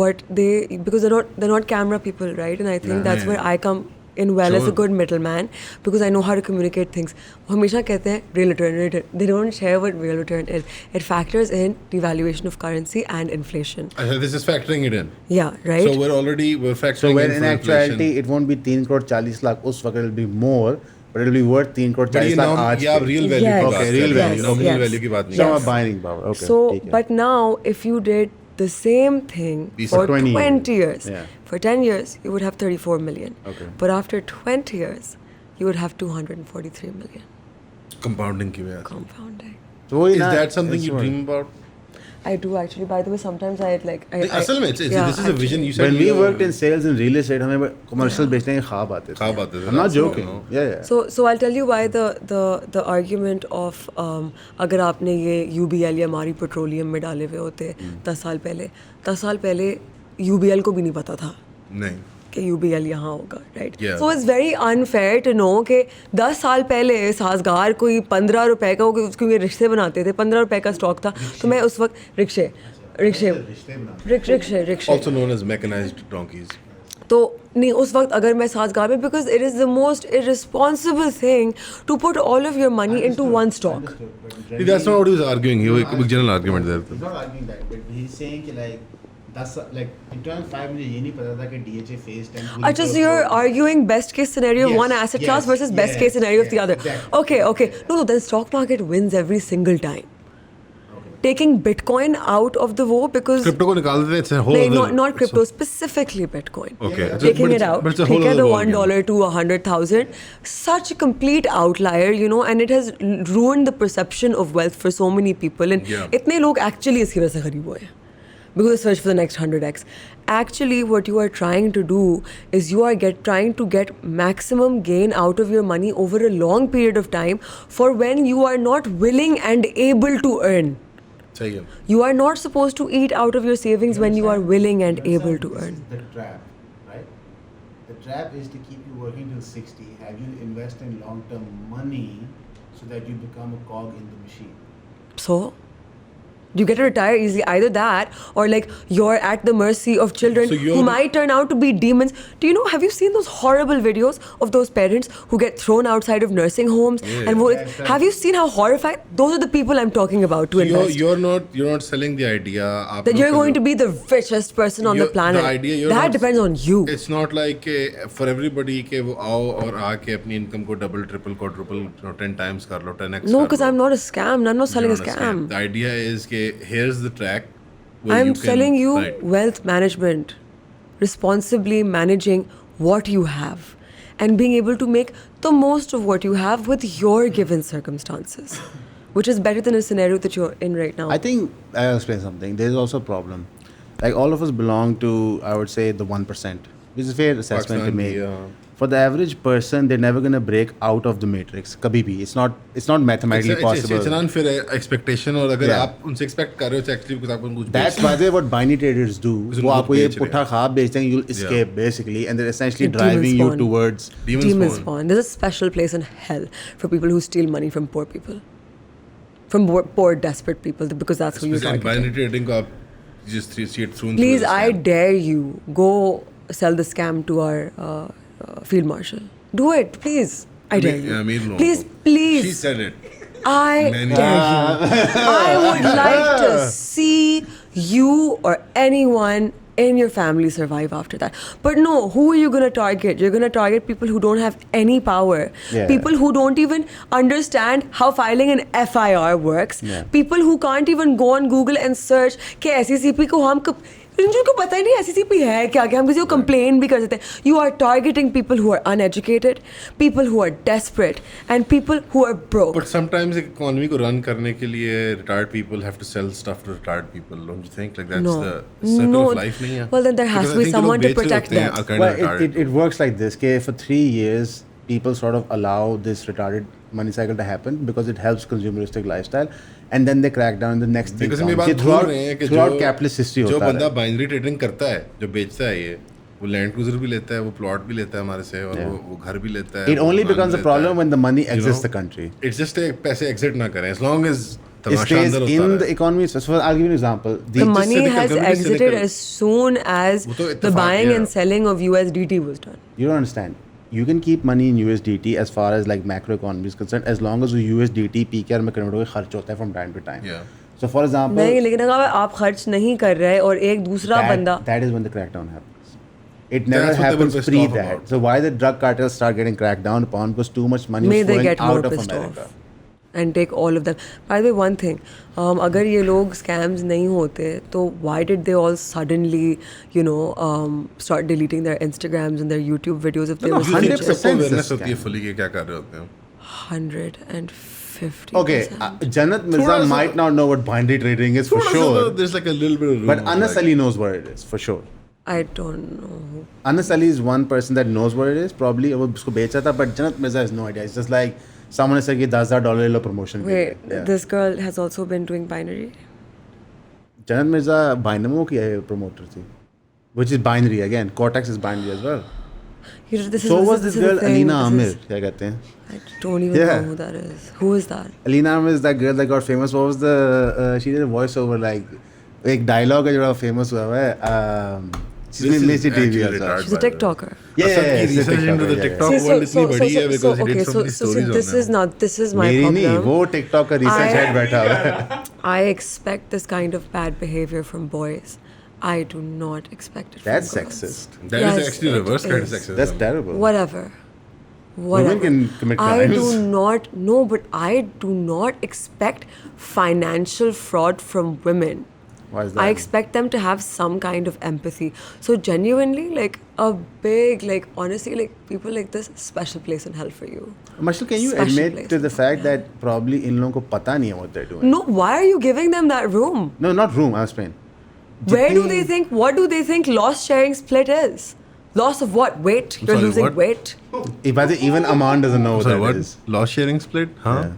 what they, because they're not camera people, right? And I think that's where I come in well as a good middleman, because I know how to communicate things. वो हमेशा कहते हैं real return. They don't share what real return is. It factors in devaluation of currency and inflation. This is factoring it in. Yeah, right. So we're factoring So when in in for actuality inflation. it won't be 3 crore 40 lakh उस वक्त it will be more, but it will be worth 3 crore But 40 ये lakh नाम आज ये आप के. real value Yes. की बात Okay, कर real रहे हैं, value. nominal Yes. value की बात नहीं. Some Yes. are buying power. Okay. So, ठीक है. but now if you did the same thing for 20 20 years, Yeah. for 10 years, you would have 34 million. Okay. But after 20 years, you would have 243 million. Compounding की वजह से. Compounding. तो वही Is ना, that something it's you what- dream about? I do actually. By the way, sometimes I like. असल में this is a actually. vision you said. When we you- worked in sales and real estate, हमें commercial बेचने के ख्वाब आते थे. ख्वाब आते थे. I'm not So, joking. Yeah, yeah. So I'll tell you why the argument of अगर आपने ये UBL या हमारी पेट्रोलियम में डाले हुए होते 10 साल पहले UBL को भी नहीं पता था नहीं. कि UBL यहाँ होगा, right? Yeah. So it's very unfair to know कि 10 साल पहले साजगार कोई 15 रुपए का, उसको ये रिक्शे बनाते थे, 15 रुपए का स्टॉक था, तो मैं उस वक्त रिक्शे Also known as mechanized donkeys. तो नहीं उस वक्त अगर मैं साजगार में, because it is the most irresponsible thing to put all of your money into one stock. That's not what he was arguing. He was a general argument there. He's not arguing that, but he's saying कि like 10 like in 2005 मुझे ये नहीं पता था कि DHA phase 10 अच्छा, so you're arguing best case scenario of Yes, one asset class yes, versus best yes, case scenario of the yes, other. exactly. Okay. No, then stock market wins every single time. Taking Bitcoin out of the war because Crypto को निकाल देते हैं. It's a whole. नहीं, other- not crypto, specifically Bitcoin. Okay. Taking But it out, But it's a ठीक whole है, other the ballgame. $1 to 100,000, such a complete outlier, you know, and it has ruined the perception of wealth for so many people. And Yeah. इतने लोग actually इसकी वजह से गरीब हुए हैं. Because they search for the next 100x. Actually, what you are trying to do is you are trying to get maximum gain out of your money over a long period of time for when you are not willing and able to earn. सही है. You are not supposed to eat out of your savings when you are willing and able to earn. The trap, right? The trap is to keep you working till 60, have you invest in long-term money so that you become a cog in the machine. So, you get to retire easily. Either that, or like you're at the mercy of children So you're who the- might turn out to be demons. Do you know? Have you seen those horrible videos of those parents who get thrown outside of nursing homes? Yeah. And Yeah, have you seen how horrified? Those are the people I'm talking about to invest. You're not selling the idea. That you're going to be the richest person on the planet. The idea you're that not- depends on you. It's not like for everybody कि वो आओ और आके अपनी income को double, triple, quadruple, 10 times कर लो, 10x. No, कर because low. I'm not a scam. I'm not selling a You're not scam. The idea is कि here's the track. where I'm you can- selling you right. wealth management, responsibly managing what you have, and being able to make the most of what you have with your given circumstances, which is better than a scenario that you're in right now. I think I'll explain something. There's also a problem. Like all of us belong to, I would say, the 1%, which is a fair assessment to Pakistan make. की, yeah. For the average person, they're never gonna break out of the matrix. कभी भी. It's not mathematically possible. It's an unfair expectation और अगर Yeah. आप उनसे expect कर रहे हो तो actually because आपको कुछ That's by the way what binary traders do. Because वो उनको आपको ये बेच रहे हैं. पुट्ठा ख्वाब बेचते हैं, you'll escape basically, and they're essentially driving you spawn. towards. Demon spawn. There's a special place in hell for people who steal money from poor people. From poor, desperate people, because that's who you're Especially targeting. binary trading को आप You just see it through and Please, through. I dare you, go sell the scam to our field marshal. Do it, please. I dare you. Please, please. She said it. I Many dare you. I would like to see you or anyone in your family survive after that. But no, who are you going to target? You're going to target people who don't have any power. Yeah. People who don't even understand how filing an FIR works. Yeah. People who can't even go on Google and search कि SCCP को हम जिनको पता ही नहीं SCCP है क्या हम किसी को complain भी कर सकते हैं. You are targeting people who are uneducated, people who are desperate, and people who are broke. But sometimes economy को run करने के लिए retired people have to sell stuff to retired people. Don't you think? Like that's No. the circle No. of life नहीं है? Well, then there has Because to I be think someone to लोग बेच रहे protect होते हैं, them. are kind of Well, retired. it works like this. Okay, for 3 years, people sort of allow this retarded money cycle to happen because it helps consumeristic lifestyle, and then they crack down the next thing. Because हम ये बात ये भूल रहे हैं कि throughout जो capitalist history जो होता बंदा है. बाइनरी ट्रेडिंग करता है, जो बेचता है ये, वो लैंड क्रूजर भी लेता है, वो प्लॉट भी लेता है हमारे से, और वो घर भी लेता है. It वो only मकान becomes भी a लेता problem है. when the money You exits know? the country. It's just पैसे exit ना करें, as long as It Tamasha stays अंदर होता in रहे. the economy. So I'll give you an example. The money cynical, has completely exited cynical. as soon as वो तो the इत्तेफाक buying है. and selling of USDT was done. You don't understand. You can keep money in USDT as far as like macroeconomy is concerned, as long as the USDT PKR में convert होकर खर्च होता है from time to time. Yeah. So for example, नहीं, लेकिन अगर आप खर्च नहीं कर रहे और एक दूसरा बंदा that is when the crackdown happens. It never That's what they were happens pissed pre off that. about. So why the drug cartels start getting cracked down upon? Because too much money may was they flowing get more out of pissed America. off and take all of them. By the way, one thing, अगर ये लोग scams नहीं होते तो why did they all suddenly, you know, start deleting their Instagrams and their YouTube videos if they were You think 100% सबको awareness is a होती है scam. fully कि क्या कर रहे होते हैं? 150%. Okay, Jannat Mirza थोड़ा सा- might not know what binary trading is for थोड़ा सा sure, तो there's like a little bit of room. but Anas like- Ali knows what it is for sure. I don't know. Anas Ali is one person that knows what it is. Probably वो उसको बेचा था, but Jannat Mirza has no idea. It's just like someone said कि $10,000 ले लो promotion के लिए. Wait, this girl has also been doing binary? Jannat Mirza Bynamo की promoter थी, which is binary again. Cortex is binary as well. So was this girl Alina Amir. क्या कहते हैं? I don't even Yeah. know who that is. Who is that? Alina Amir is that girl that got famous. What was the she did a voiceover like एक dialogue है जो famous हुआ है. She's This been is Missy TV actually also. retarded. She's a by the way. TikToker. Yeah, Asad की she's a research into the TikToker, TikTok yeah. See, world इतनी बड़ी है because he did so many stories this on is it. not, this is my मेरी नहीं, problem. वो TikTok का research I- head बैठा हुआ है. I expect this kind of bad behavior from boys. I do not expect it from That's girls. sexist. That is Yes, actually it reverse kind of is. sexism. That's terrible. Whatever. Women can commit I crimes. do not, no, but I do not expect financial fraud from women. Why is that? I expect them to have some kind of empathy. So genuinely, like a big, like honestly, like people like this, special place in hell for you. Marshall, can you Special admit place to the in fact hell. that probably इन लोगों को पता नहीं है what they're doing? No, why are you giving them that room? No, not room. I'll explain. Where do जितनी- they think? What do they think loss sharing split is? Loss of what? Weight? You're sorry, losing what? weight. Even Aman doesn't know what Sorry, that what? is. Loss sharing split? Huh? Yeah.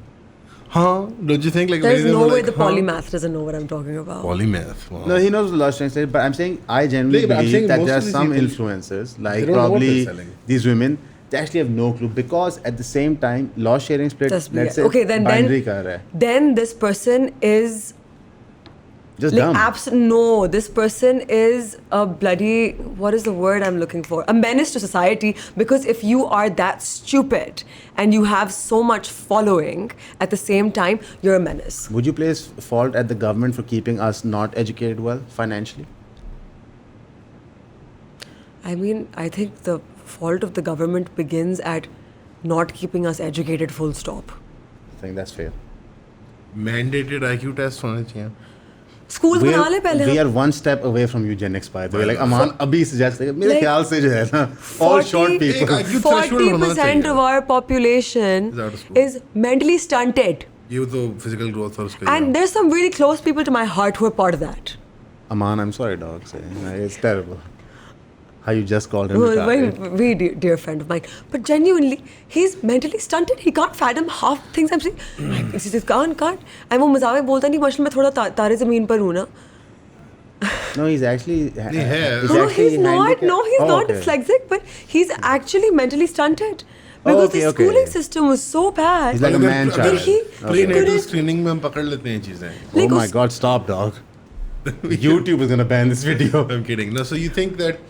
Huh? Don't you think like There's many of them no were way like, the huh? polymath doesn't know what I'm talking about. Polymath. Wow. No, he knows the loss sharing state, but I'm saying I genuinely Yeah, but I'm believe saying that most there are of these some people, influencers, they like don't know what probably they're selling. these women, they actually have no clue because at the same time, loss sharing split, Just be- let's say, okay, then binary कर रहा है. then this person is Just like dumb. no, this person is a bloody, what is the word I'm looking for? A menace to society, because if you are that stupid and you have so much following at the same time, you're a menace. Would you place fault at the government for keeping us not educated well financially? I mean, I think the fault of the government begins at not keeping us educated, full stop. I think that's fair. Mandated IQ test होने चाहिए. Schools We बना ले पहले are हम. one step away from eugenics, by the way. Like Aman अभी suggest मेरे Like, ख्याल से जो है ना, all short 40 people. एक IQ threshold होना 40% चाहिए. of our population Is out of school. is mentally stunted. ये तो physical growth और उसका And there's some really close people to my heart who are part of that. Aman, I'm sorry, dog. It's terrible. How you just called him Well, retarded. very dear friend of mine. But genuinely, he's mentally stunted. He can't fathom half things I'm saying. He just can't. And वो मजाक में बोलता नहीं, माशाल्लाह मैं थोड़ा तारे ज़मीन पर हूँ ना. No, he's actually. है. No, actually he's not. handicapped. No, he's Oh, not okay. dyslexic, but he's actually mentally stunted. Because okay, the okay. schooling system was so bad. He's like a man that child. he Okay. Prenatal couldn't. screening में हम पकड़ लेते हैं चीजें. Oh like my us- God! Stop, dog. YouTube is gonna ban this video. I'm kidding. No, so you think that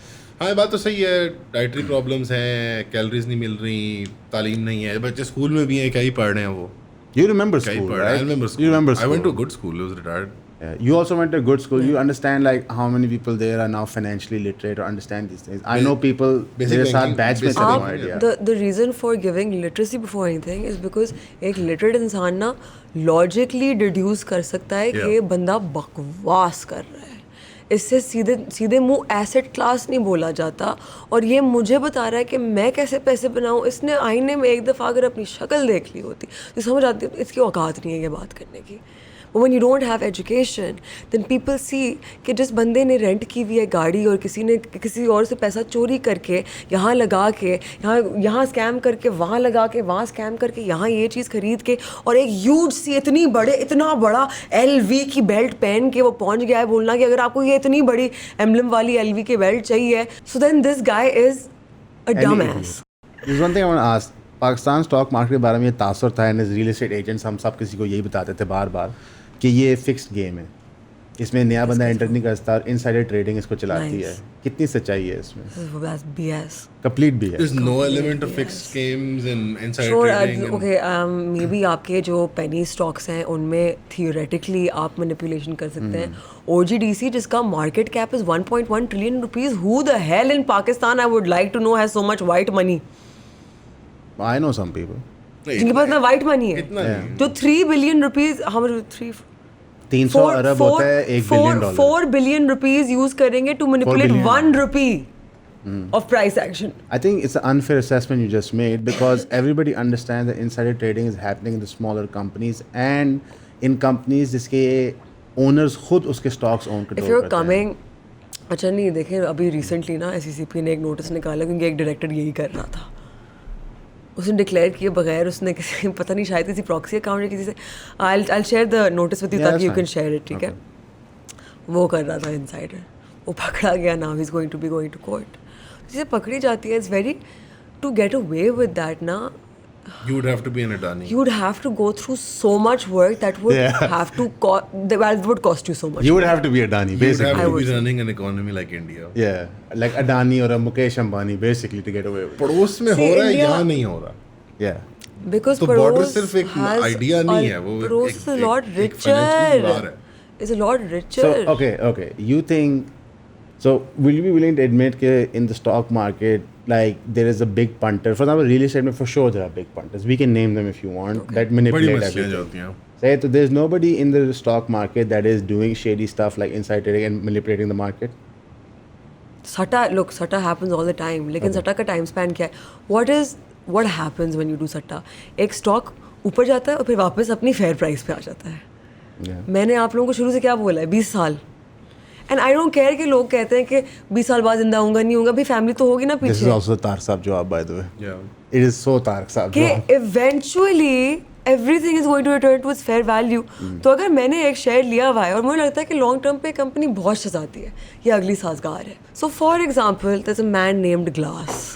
हाँ बात तो सही है, डाइटरी प्रॉब्लम्स हैं, कैलोरीज नहीं मिल रही, तालीम नहीं है, बच्चे स्कूल में भी हैं, क्या ही पढ़ रहे हैं वो. You remember क्या ही school, पढ़ रहे हैं. right? I remember school. You remember I school. went to a good school. I was retired. Yeah. You also went to a good school. You understand like how many people there are now financially literate or understand these things. I know people Basic मेरे साथ banking, batch में basic थे, no banking, idea. the reason for giving literacy before anything is because एक literate इंसान ना logically deduce कर सकता है कि Yeah. ये बंदा बकवास कर रहा है. इससे सीधे सीधे मुंह एसेट क्लास नहीं बोला जाता और ये मुझे बता रहा है कि मैं कैसे पैसे बनाऊं. इसने आईने में एक दफ़ा अगर अपनी शक्ल देख ली होती तो समझ आती है इसकी औकात नहीं है ये बात करने की. But when you don't have education, then people see कि जिस बंदे ने रेंट की हुई है गाड़ी और किसी ने किसी और से पैसा चोरी करके यहाँ लगा के यहाँ स्कैम करके वहाँ लगा के वहाँ स्कैम करके यहाँ ये चीज़ खरीद के और एक ह्यूज सी इतना बड़ा LV की बेल्ट पहन के वो पहुँच गया है बोलना कि अगर आपको ये इतनी बड़ी एम्बलम वाली LV की बेल्ट चाहिए, so then this guy is a dumbass. There's one thing I want to ask. Pakistan stock market के बारे में ये तासुर था and as real estate agents हम सब किसी को यही बताते थे बार बार कि ये फिक्स्ड गेम है, इसमें नया बंदा एंटर नहीं करता और इनसाइडर ट्रेडिंग इसको चलाती है. कितनी सच्चाई है इसमें? That's BS. कंप्लीट भी है. There's no element of fixed games and insider Sure, trading. and- okay, maybe आपके जो penny stocks हैं उनमें theoretically आप manipulation कर सकते हैं. OGDC जिसका market cap is 1.1 trillion rupees, who the hell in Pakistan I would like to know has so much white money? I know some people. नहीं, जिनके पास ना white money है. इतना नहीं. जो 3 billion rupees, how much? 300 अरब होता है $1 billion. 4 billion rupees use करेंगे to manipulate billion. 1 rupee of price action. I think it's an unfair assessment you just made because everybody understands that insider trading is happening in the smaller companies and in companies जिसके owners खुद उसके stocks own control If you're करते हैं. coming, अच्छा नहीं देखें अभी recently ना SECP ने एक नोटिस निकाला क्योंकि एक डायरेक्टर यही कर रहा था. उसने डिक्लेयर किए बगैर उसने किसी पता नहीं शायद किसी प्रॉक्सी अकाउंट या किसी से I'll share the notice with you Yeah, ताकि you that's can fine. share it. ठीक है, वो कर रहा था इनसाइडर, वो पकड़ा गया. now he's going to be going to court. जिसे पकड़ी जाती है, it's very to get away with that ना, You would have to be an Adani. you would have to go through so much work that would Yeah. have to that would cost you so much. You would have to be Adani You would basically. have I to would be say. running an economy like India. Yeah, like Adani or a Mukesh Ambani basically to get away with it. पड़ोस में See, हो रहा है, India- यहाँ नहीं हो रहा. Yeah. Because तो border Paros सिर्फ एक has idea नहीं है, वो Paros एक- is a lot एक financial bar richer. है. Is a lot richer. So okay. You think so? Will you be willing to admit that in the stock market, like there is a big punter? For example, real estate, for sure there are big punters. We can name them if you want. That बड़ी manipulate मछलियाँ everything. जाती हैं. Say so there's nobody in the stock market that is doing shady stuff like inside trading and manipulating the market. Satta happens all the time. लेकिन सट्टा का time span क्या है? What happens when you do सट्टा? एक stock ऊपर जाता है और फिर वापस अपनी फेयर प्राइस पे आ जाता है. Yeah. मैंने आप लोगों को शुरू से क्या बोला है? 20 साल. एंड आई डोंट केयर कि लोग कहते हैं कि 20 साल बाद जिंदा होऊंगा नहीं होऊंगा, भाई फैमिली तो होगी ना This is पीछे. also Tarek Saab job, by the way. Yeah. It is so Tarek Saab कि job. eventually everything is going to return to its fair value. तो अगर मैंने एक शेयर लिया हुआ है और मुझे लगता है कि लॉन्ग टर्म पे कंपनी बहुत सजाती है, ये अगली साजगार है. So for example there's a man named Glass.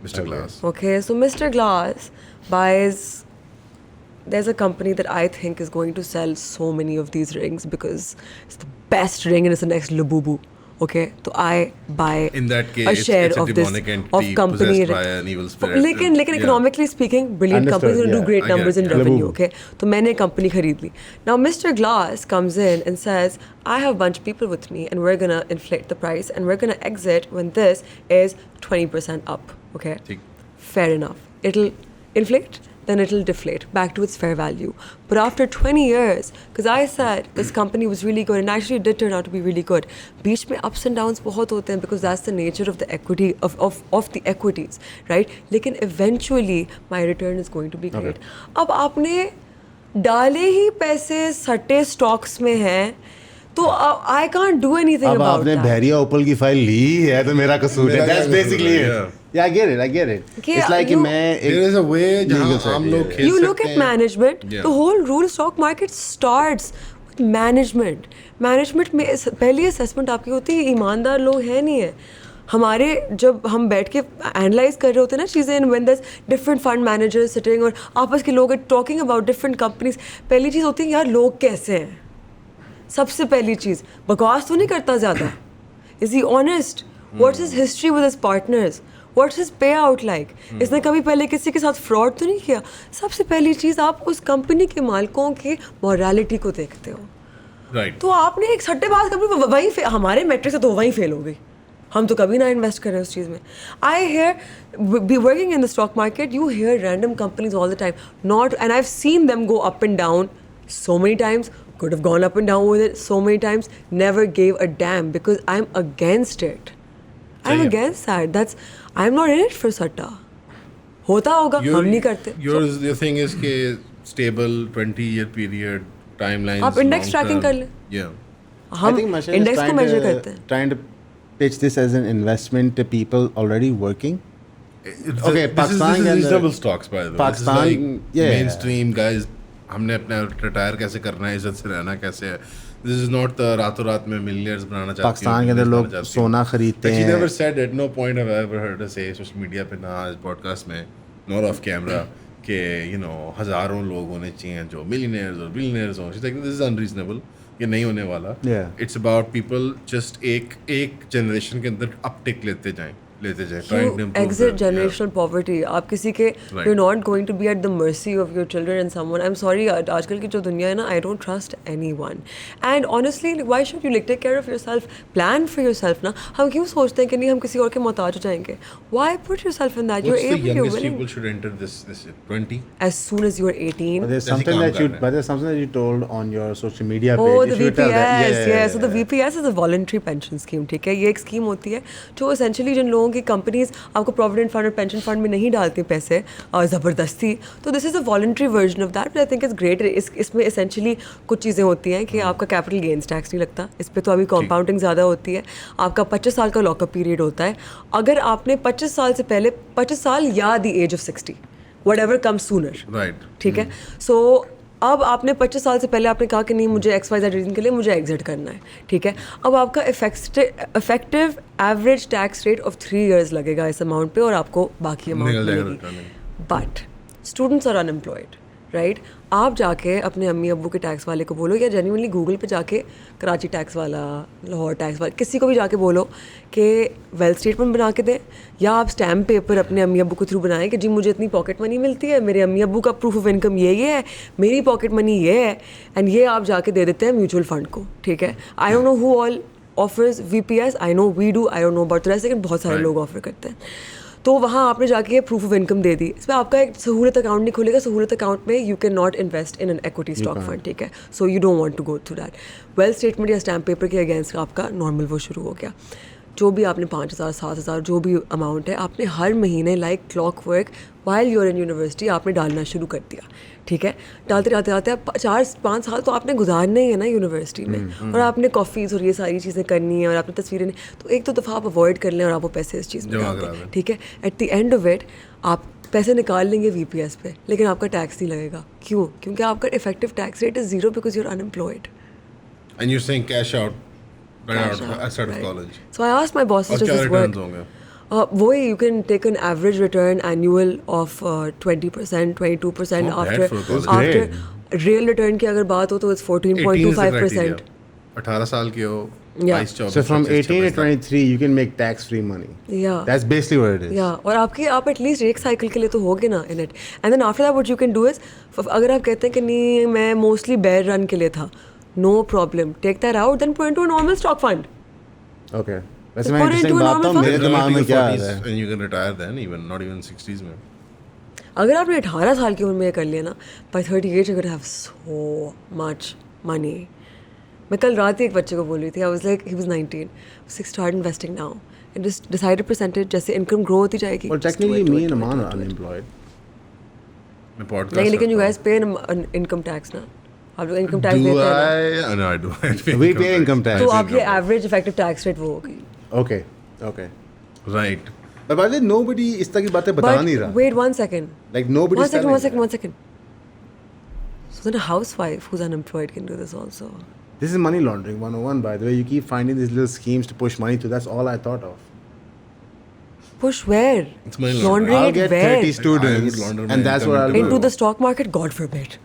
Mr. Glass. Okay, so Mr. Glass buys. There's a company that I think is going to sell so many of these rings because it's the best ring and it's the next Labubu. Okay, so I buy In that case, a share it's a of this demonic entity of company. possessed by an evil spirit. लेकिन Yeah. economically speaking, brilliant Understood, companies will do yeah. great I get numbers it, in yeah. revenue. Labubu. Okay, तो मैंने company खरीद ली. Now Mr. Glass comes in and says, I have a bunch of people with me and we're gonna inflate the price and we're gonna exit when this is 20% up. Okay. ठीक. Fair enough. It'll inflate, then it'll deflate back to its fair value. But after 20 years, because I said this company was really good and actually it did turn out to be really good, बीच में ups and downs बहुत होते हैं because that's the nature of the equity of the equities, right? लेकिन eventually my return is going to be great. अब आपने डाले ही पैसे सट्टे stocks में हैं, तो I can't do anything अब about आपने that. बहरिया ओपल की फाइल ली है तो मेरा कसूर है. मेरा That's क्या कसूर basically है, it. yeah. Yeah, I get it. कि It's like कि you- मैं एक There is a way जहाँ legal side, आम लोग yeah. खेल You look सकते at हैं. management. Yeah. The whole rule stock market starts with management. Management में पहली assessment आपकी होती है ईमानदार लोग हैं नहीं है. हमारे जब हम बैठ के एनालाइज कर रहे होते हैं ना चीज़ें in when they're different fund managers sitting और आपस के लोग टॉकिंग अबाउट डिफरेंट कंपनीज, पहली चीज़ होती है यार लोग कैसे हैं. सबसे पहली चीज़, बकवास तो नहीं करता ज़्यादा, is he honest, what's his history with his partners, what's his pay out like, इसने कभी पहले किसी के साथ फ्रॉड तो नहीं किया। सबसे पहली चीज़, आप उस कंपनी के मालिकों की मॉरलिटी को देखते हो। राइट। तो आपने एक सट्टेबाज कंपनी वहीं हमारे मैट्रिक से तो वहीं फेल हो गई, हम तो कभी ना इन्वेस्ट करें उस चीज़ में। I hear be working in the stock market, you hear random companies all the time, not, and I have seen them go up and down so many times, could have gone up and down with it so many times, never gave a damn because I'm against it. I'm against that. I'm not in it for satta. होता होगा, हम नहीं करते। Your thing is कि stable 20-year period timelines. आप index tracking कर लें। Yeah. हम index को measure करते हैं। Trying to pitch this as an investment to people already working. Okay, Pakistan this is and reasonable stocks by the way. Pakistan, this is like yeah. mainstream guys. हमने अपना retire कैसे करना है, इज्जत से रहना कैसे है। दिस इज नॉट रातों रात में मिलियनर्स बनाना चाहती हूँ। पाकिस्तान के अंदर लोग सोना खरीदते हैं। She never said at no point have I ever heard her say social media पे ना इस पॉडकास्ट में नॉट ऑफ कैमरा कि हज़ारों लोग होने चाहिए जो मिलियनर्स और बिलियनर्स हों। She's like this is unreasonable, ये नहीं होने वाला। It's about people just एक जनरेशन के अंदर अपटिक लेते जाएं, trying to improve exit them. generational poverty. आप किसी के you're not going to be at the mercy of your children and someone. I'm sorry, आजकल की जो दुनिया है ना, I don't trust anyone. And honestly, why should you take care of yourself? Plan for yourself ना। हम क्यों सोचते हैं कि नहीं हम किसी और के मोहताज हो जाएंगे? Why put yourself in that? What's You're the able, you're youngest willing. people should enter this year? 20? As soon as you're 18. But there's Jैसे something काम that you कर रहे हैं। but there's something that you told on your social media page. Oh, You the should tell VPS, that. yeah. So the VPS is a voluntary pension scheme, ठीक है? ये एक scheme होती है जो essentially जिन लोगों की कंपनीज आपको प्रोविडेंट फंड और पेंशन फंड में नहीं डालती पैसे ज़बरदस्ती, तो this is a voluntary version of that, but I think it's great. इसमें एसेंशली कुछ चीज़ें होती हैं कि आपका कैपिटल गेन्स टैक्स नहीं लगता, इस पर तो अभी कॉम्पाउंडिंग ज़्यादा होती है। आपका 25 साल का लॉकअप पीरियड होता है। अगर आपने 25 साल से पहले 25 साल या the age of 60 whatever comes sooner, Right. ठीक है। सो अब आपने 25 साल से पहले आपने कहा कि नहीं मुझे XYZ रीज़न के लिए मुझे एग्जिट करना है, ठीक है। अब आपका effective average tax rate of 3 years लगेगा इस अमाउंट पे और आपको बाकी अमाउंट निकल जाएगा मिलेगी। returning। But students are unemployed, right? आप जाके अपने अम्मी अब्बू के टैक्स वाले को बोलो, या जेन्युइनली गूगल पे जाके कराची टैक्स वाला, लाहौर टैक्स वाला, किसी को भी जाके बोलो कि वेल्थ स्टेटमेंट बना के दें, या आप स्टैम्प पेपर अपने अम्मी अब्बू के थ्रू बनाएं कि जी मुझे इतनी पॉकेट मनी मिलती है, मेरे अम्मी अब्बू का प्रूफ ऑफ इनकम ये है, मेरी पॉकेट मनी ये है, एंड ये आप जाके दे देते हैं म्यूचुअल फंड को, ठीक है। I don't know who all offers VPS, I know we do, I don't know about the rest, लेकिन बहुत सारे लोग ऑफर करते हैं। तो वहाँ आपने जाके ये प्रूफ ऑफ इनकम दे दी, इसमें आपका एक सहूलत अकाउंट नहीं खुलेगा। सहूलत अकाउंट में you can not invest in an equity stock fund, ठीक है। So you don't want to go through that. Wealth statement या स्टैम्प पेपर के अगेंस्ट आपका नॉर्मल वो शुरू हो गया। जो भी आपने 5,000 7,000 जो भी अमाउंट है, आपने हर महीने like clock work while you're in university आपने डालना शुरू कर दिया, ठीक है। डालते डालते 4-5 साल तो आपने गुजारना ही है ना यूनिवर्सिटी में, और आपने कॉफ़ीज़ और ये सारी चीज़ें करनी है, और आपने तस्वीरें नहीं, तो एक तो दफ़ा आप अवॉइड कर लें और आप वो पैसे इस चीज़ में डाल दें, ठीक है। At the end of it आप पैसे निकाल लेंगे VPS पे, लेकिन आपका टैक्स नहीं लगेगा। क्यों? क्योंकि आपका effective tax rate is 0 because you are unemployed. And you're saying cash out right out of college. So I asked my bosses, और does क्या this returns work? होंगे? वही you can take an average return annual of 20%, 22% Not bad for a college. after real return की अगर बात हो तो it's 14.25%. 18 साल के हो, Yeah. 22-24, So from 25, 18 to 23, you can make tax-free money. Yeah. That's basically what it is. Yeah, और आप एटलीस्ट एक साइकिल के लिए तो होगे ना in it, and then after that what you can do is, अगर आप कहते हैं कि नहीं मैं मोस्टली बेयर रन के लिए था, no problem, take that out, then put into a normal stock fund. Okay. वैसे तो मैं put इंटरेस्टिंग into a बात normal तो fund. मेरे दिमाग में क्या आ रहा है। And you can retire then, even not even 60s में। अगर आपने 18 साल की उम्र में ये कर लिया ना, by 38 you can have so much money. मैं कल रात ही एक बच्चे को बोल रही थी, I was like he was 19, start investing now and just decide percentage, जैसे इनकम ग्रो होती जाएगी। Well, technically, me and Aman are unemployed. मैं podcast नहीं, लेकिन यू करता गाइस पे इनकम टैक्स ना, आप लोग इनकम टैक्स हूँ। देते Do हैं ना, I? No, I do. We pay income tax. तो आपकी एवरेज इफेक्टिव टैक्स रेट वो होगी। Okay. Okay. Right. But by the way, nobody इस तरह की बातें बता नहीं रहा. Wait one second. Like nobody. One second. So then a housewife who's unemployed can do this also. This is money laundering 101. By the way, you keep finding these little schemes to push money to. That's all I thought of. Push where? It's money Laundering I'll it get where? 30 students, I would launder my and that's what income I'll into do. Into the stock market? God forbid.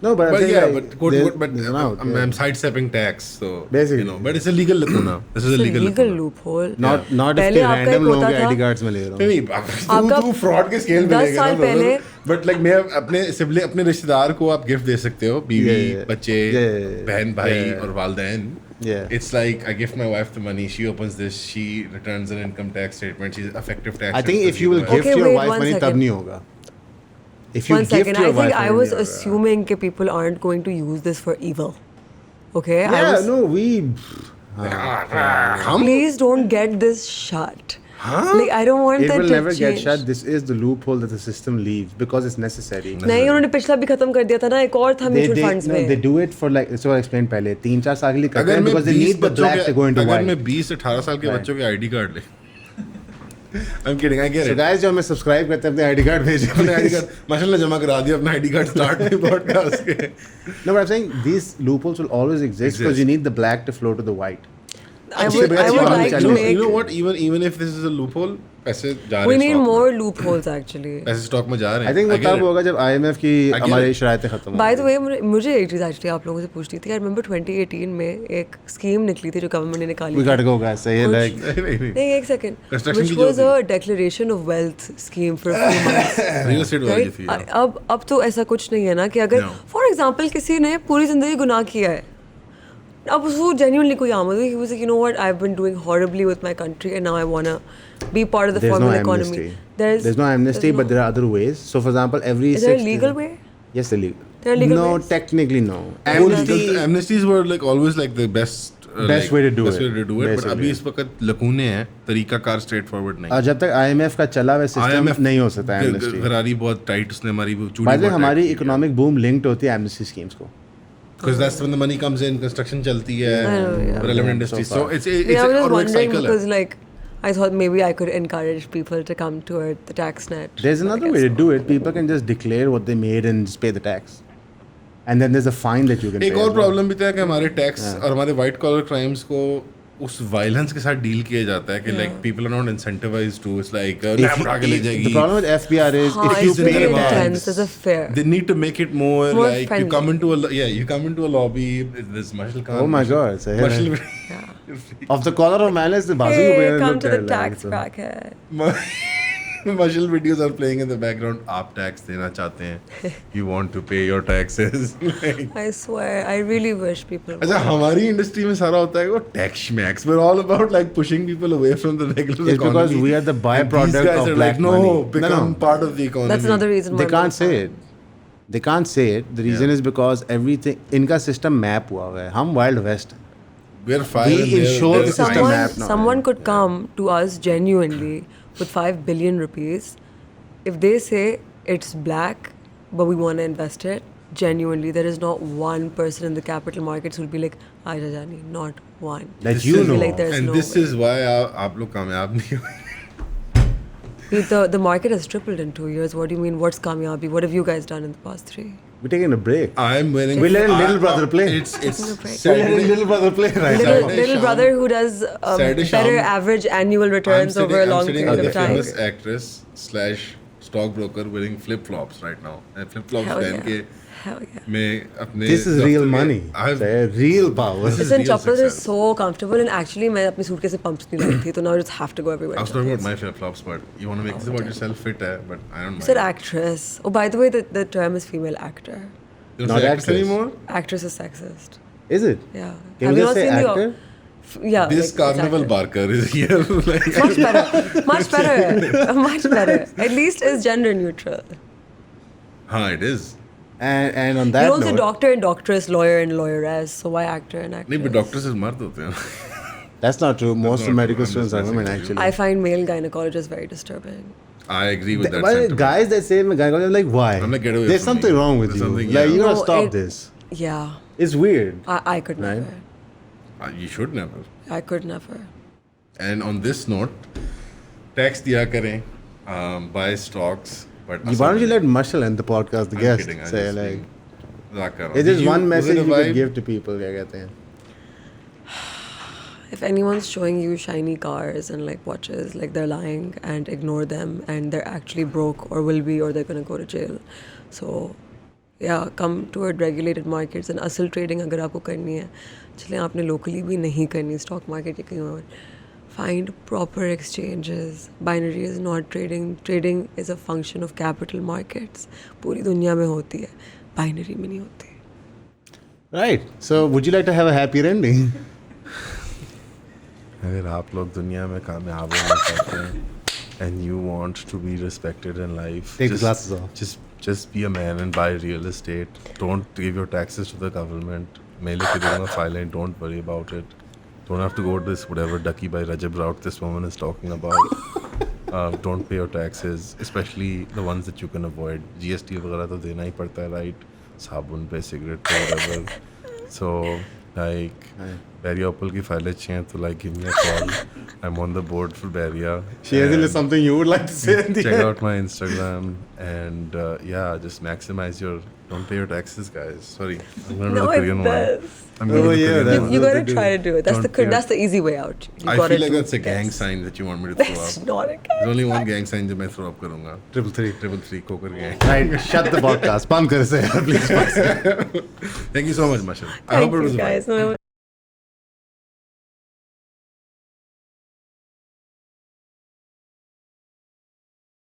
No, but I But think yeah, like, but there's an out, yeah. I'm sidestepping tax, so Basically. you know, but it's a legal lacuna. This is a It's a legal legal lacuna. loophole. Not if पहले के आपका एक random लोगों होता के था- ID cards में ले रहा हूँ. नहीं आपका तू फ्रॉड के स्केल पे 10 लेगा साल पहले बट लाइक मैं अपने रिश्तेदार को आप गिफ्ट दे सकते हो बीवी Yeah. बच्चे Yeah. बहन भाई Yeah. और वालदैन Yeah. It's like I give my wife the money, she opens this, she returns an income tax statement, she's effective tax. I think if you will return. gift Okay, your wait, wife one money, second. तब नहीं होगा. If you One gift second. your I think wife I money, was नहीं होगा. assuming that people aren't going to use this for evil. Okay? I Yeah, was, no, we. Please don't get this shut. Like I don't want It that will to never get change. shut. This is the loophole that the system leaves because it's necessary. नहीं उन्होंने पिछला भी खत्म कर दिया था ना एक और था म्यूचुअल फंड्स no, they में do it for like so I explained पहले 3-4 साल के लिए करते अगर हैं मैं because they 20 need the बच्चों black to go के into अगर white. मैं 20-18 साल के Right. बच्चों के आईडी कार्ड ले I'm kidding, I get So it. guys जो हमें सब्सक्राइब करते हैं अपने आईडी कार्ड भेजें. अपने आईडी कार्ड माशाल्लाह जमा करा दिया अपना आईडी कार्ड स्टार्ट में पॉडकास्ट के No, but I'm saying these loopholes will always exist because you need the black to flow to the white. I would like to make you know what even if this is a loophole पैसे जा रहे we हैं need stock more में। loopholes actually. पैसे stock में जा रहे हैं I think वो I get तब it. होगा जब IMF की get हमारी it. शरारतें खत्म By होंगी. the way मुझे एक चीज़ एक्चुअली आप लोगों से पूछनी थी. I remember 2018 में एक स्कीम निकली थी जो गवर्नमेंट ने निकाली We थी. gotta go guys. Say it कुछ- like नहीं नहीं एक सेकंड Construction which की जो was a declaration of wealth scheme for a few months. Real estate वाली right? थी अब तो ऐसा कुछ नहीं है ना कि अगर No. फॉर एग्जांपल किसी ने पूरी जिंदगी गुनाह किया है अब उसको जेन्युइनली कोई आमद हुई he was like you know what I've been doing horribly with my country and now I wanna be part of the there's no formal amnesty. economy. There's no amnesty, but there are other ways. So for example, every Is there a 6 legal way? Yes, the legal. There are legal no, ways? technically no. Amnesty amnesties were like always like the best Best way to do best it, way to do it but basically. अभी इस वक्त लकूने हैं तरीकाकार straight forward नहीं और जब तक IMF का चला हुआ सिस्टम नहीं हो सकता amnesty. गरारी बहुत टाइट उसने हमारी वो चूड़ी By the way, बहुत हमारी tight की है। इकोनॉमिक बूम लिंक्ड होती है amnesty schemes को. Because that's when the money comes in, construction चलती है, I know, yeah. relevant Yeah, industries. so So far. it's I was और just वो एक wondering cycle because है. like I thought maybe I could encourage people to come toward the tax net. There's but I another guess way to not. do it. People can just declare what they made and just pay the tax. And then there's a fine that you can एक pay. और as well. Problem भी था कि हमारे tax और हमारे white collar crimes को उस वायलेंस के साथ डील किया जाता है कि like people are not incentivised to it's like If- उठा के ले जाएगी The problem with FBR is हाँ, if you it's pay very the intense. tax, There's a fair. They need to make it more More like you friendly. come into you come into a lobby. There's Marshall Khan. Oh my God, so here Marshall, of the collar of malice, the bazu Hey, पे come look to the at like, tax so. bracket. Marshall videos are playing in the background. आप tax देना चाहते हैं? You want to pay your taxes? Like, I swear, I really wish people. अच्छा हमारी industry में सारा होता है वो tax max we're all about like pushing people away from the regular It's because economy. we are the And byproduct these guys of are black like, no, money. become No. part of the economy. That's another reason why They I'm can't not say a it. They can't say it. The reason Yeah. is because everything इनका system map हुआ हुआ है. हम Wild West. We're fire We and they're- ensure they're the system ice. map now. Someone could come to us genuinely with 5 billion rupees. If they say it's black, but we want to invest it, genuinely, there is not one person in the capital markets who will be like, Aja Jani, not one. That This you is- know. Like there's And no this way. is why आप लोग कामयाब नहीं हुए. The market has tripled in 2 years. What do you mean? What's kamyabi? What have you guys done in the past 3? We're taking a break. I'm winning. We're letting little brother play. It's Taking a break. We're Saturday. letting little brother play right now. Saturday Little Sham. brother who does Saturday better Sham. average annual returns over a long I'm sitting period with of the time. famous actress / stockbroker wearing flip flops right now. And flip flops Hell पहन के yeah. Hell yeah. मैं अपने This is real money. Real power. This is Listen, real chappals are success. so comfortable and actually मैं अपनी suitcase से pumps नहीं लाई थी तो now I just have to go everywhere. I was talking about my flip flops, but you want to make this about yourself fit, but I don't You said mind. actress. Oh, by the way, the term is female actor. You don't Not say actress actress. anymore? Actress is sexist. Is it? Yeah. Can Have we you just not say seen actor? Yeah. This like, Carnival exactly. Barker is here. Like, Much better. Much better. Much better. At least it's gender neutral. it is. And on You that don't say note, doctor and doctress, lawyer and lawyeress. So why actor and actress? नहीं, but doctors is मर्द होते हैं. that's not true. Most not of medical true. I'm students are just women messing with you. actually. I find male gynecologists very disturbing. I agree with that Why sentiment. guys that say gynecology, I'm like, why? I'm like, get away There's from something me. wrong with There's you. something- Like, yeah. you gotta No, stop it- this. Yeah. It's weird. I could Right. never. You should never. I could never. And on this note, tax दिया करें, buy stocks. But Why don't you let Marshall end the podcast, the I'm guest? kidding, I'm Say just like, being मजाक कर रहा हूँ. it's Did just you- one was it message a you could vibe? give to people. क्या कहते हैं? If anyone's showing you shiny cars and like watches, like they're lying and ignore them and they're actually broke or will be or they're gonna go to jail. So या कम toward regulated markets and असल trading अगर आपको करनी है, चलें आपने locally भी नहीं करनी स्टॉक मार्केट या कहीं और, find proper exchanges. Binary is not trading. Trading is a function of capital markets. पूरी दुनिया में होती है, बाइनरी में नहीं होती. Right. So would you like to have a happier ending? अगर आप लोग दुनिया में कामयाब होना चाहते हैं and you want to be respected in life, Take the glasses off. just be a man and buy real estate. Don't give your taxes to the government. मैं लेके दूंगा filing. Don't worry about it. Don't have to go to this whatever ducky by Rajab Raut this woman is talking about. Don't pay your taxes, especially the ones that you can avoid. GST वगैरह तो देना ही पड़ता है, right? साबुन पे, cigarette पे, whatever. So like Barrier Opal की फाइलें चाहिए तो like give me a call. I'm on the board for Barrier. Shazin, is something you would like to say in the Check end? out my Instagram and yeah, just maximize your. Don't pay your taxes, guys. Sorry, I'm gonna do the Korean one. I'm gonna do the Korean that's one. You what gotta they do. try to do it. That's Don't care. that's the easy way out. You I gotta feel like do that's a gang this. sign that you want me to throw It's up. not a gang. There's only one gang sign that मैं throw up करूँगा. 333. Coker gang. Right. Shut the podcast. Band kar se, please. Thank you so much, Mashal. I Thank hope it you was fun. guys. No,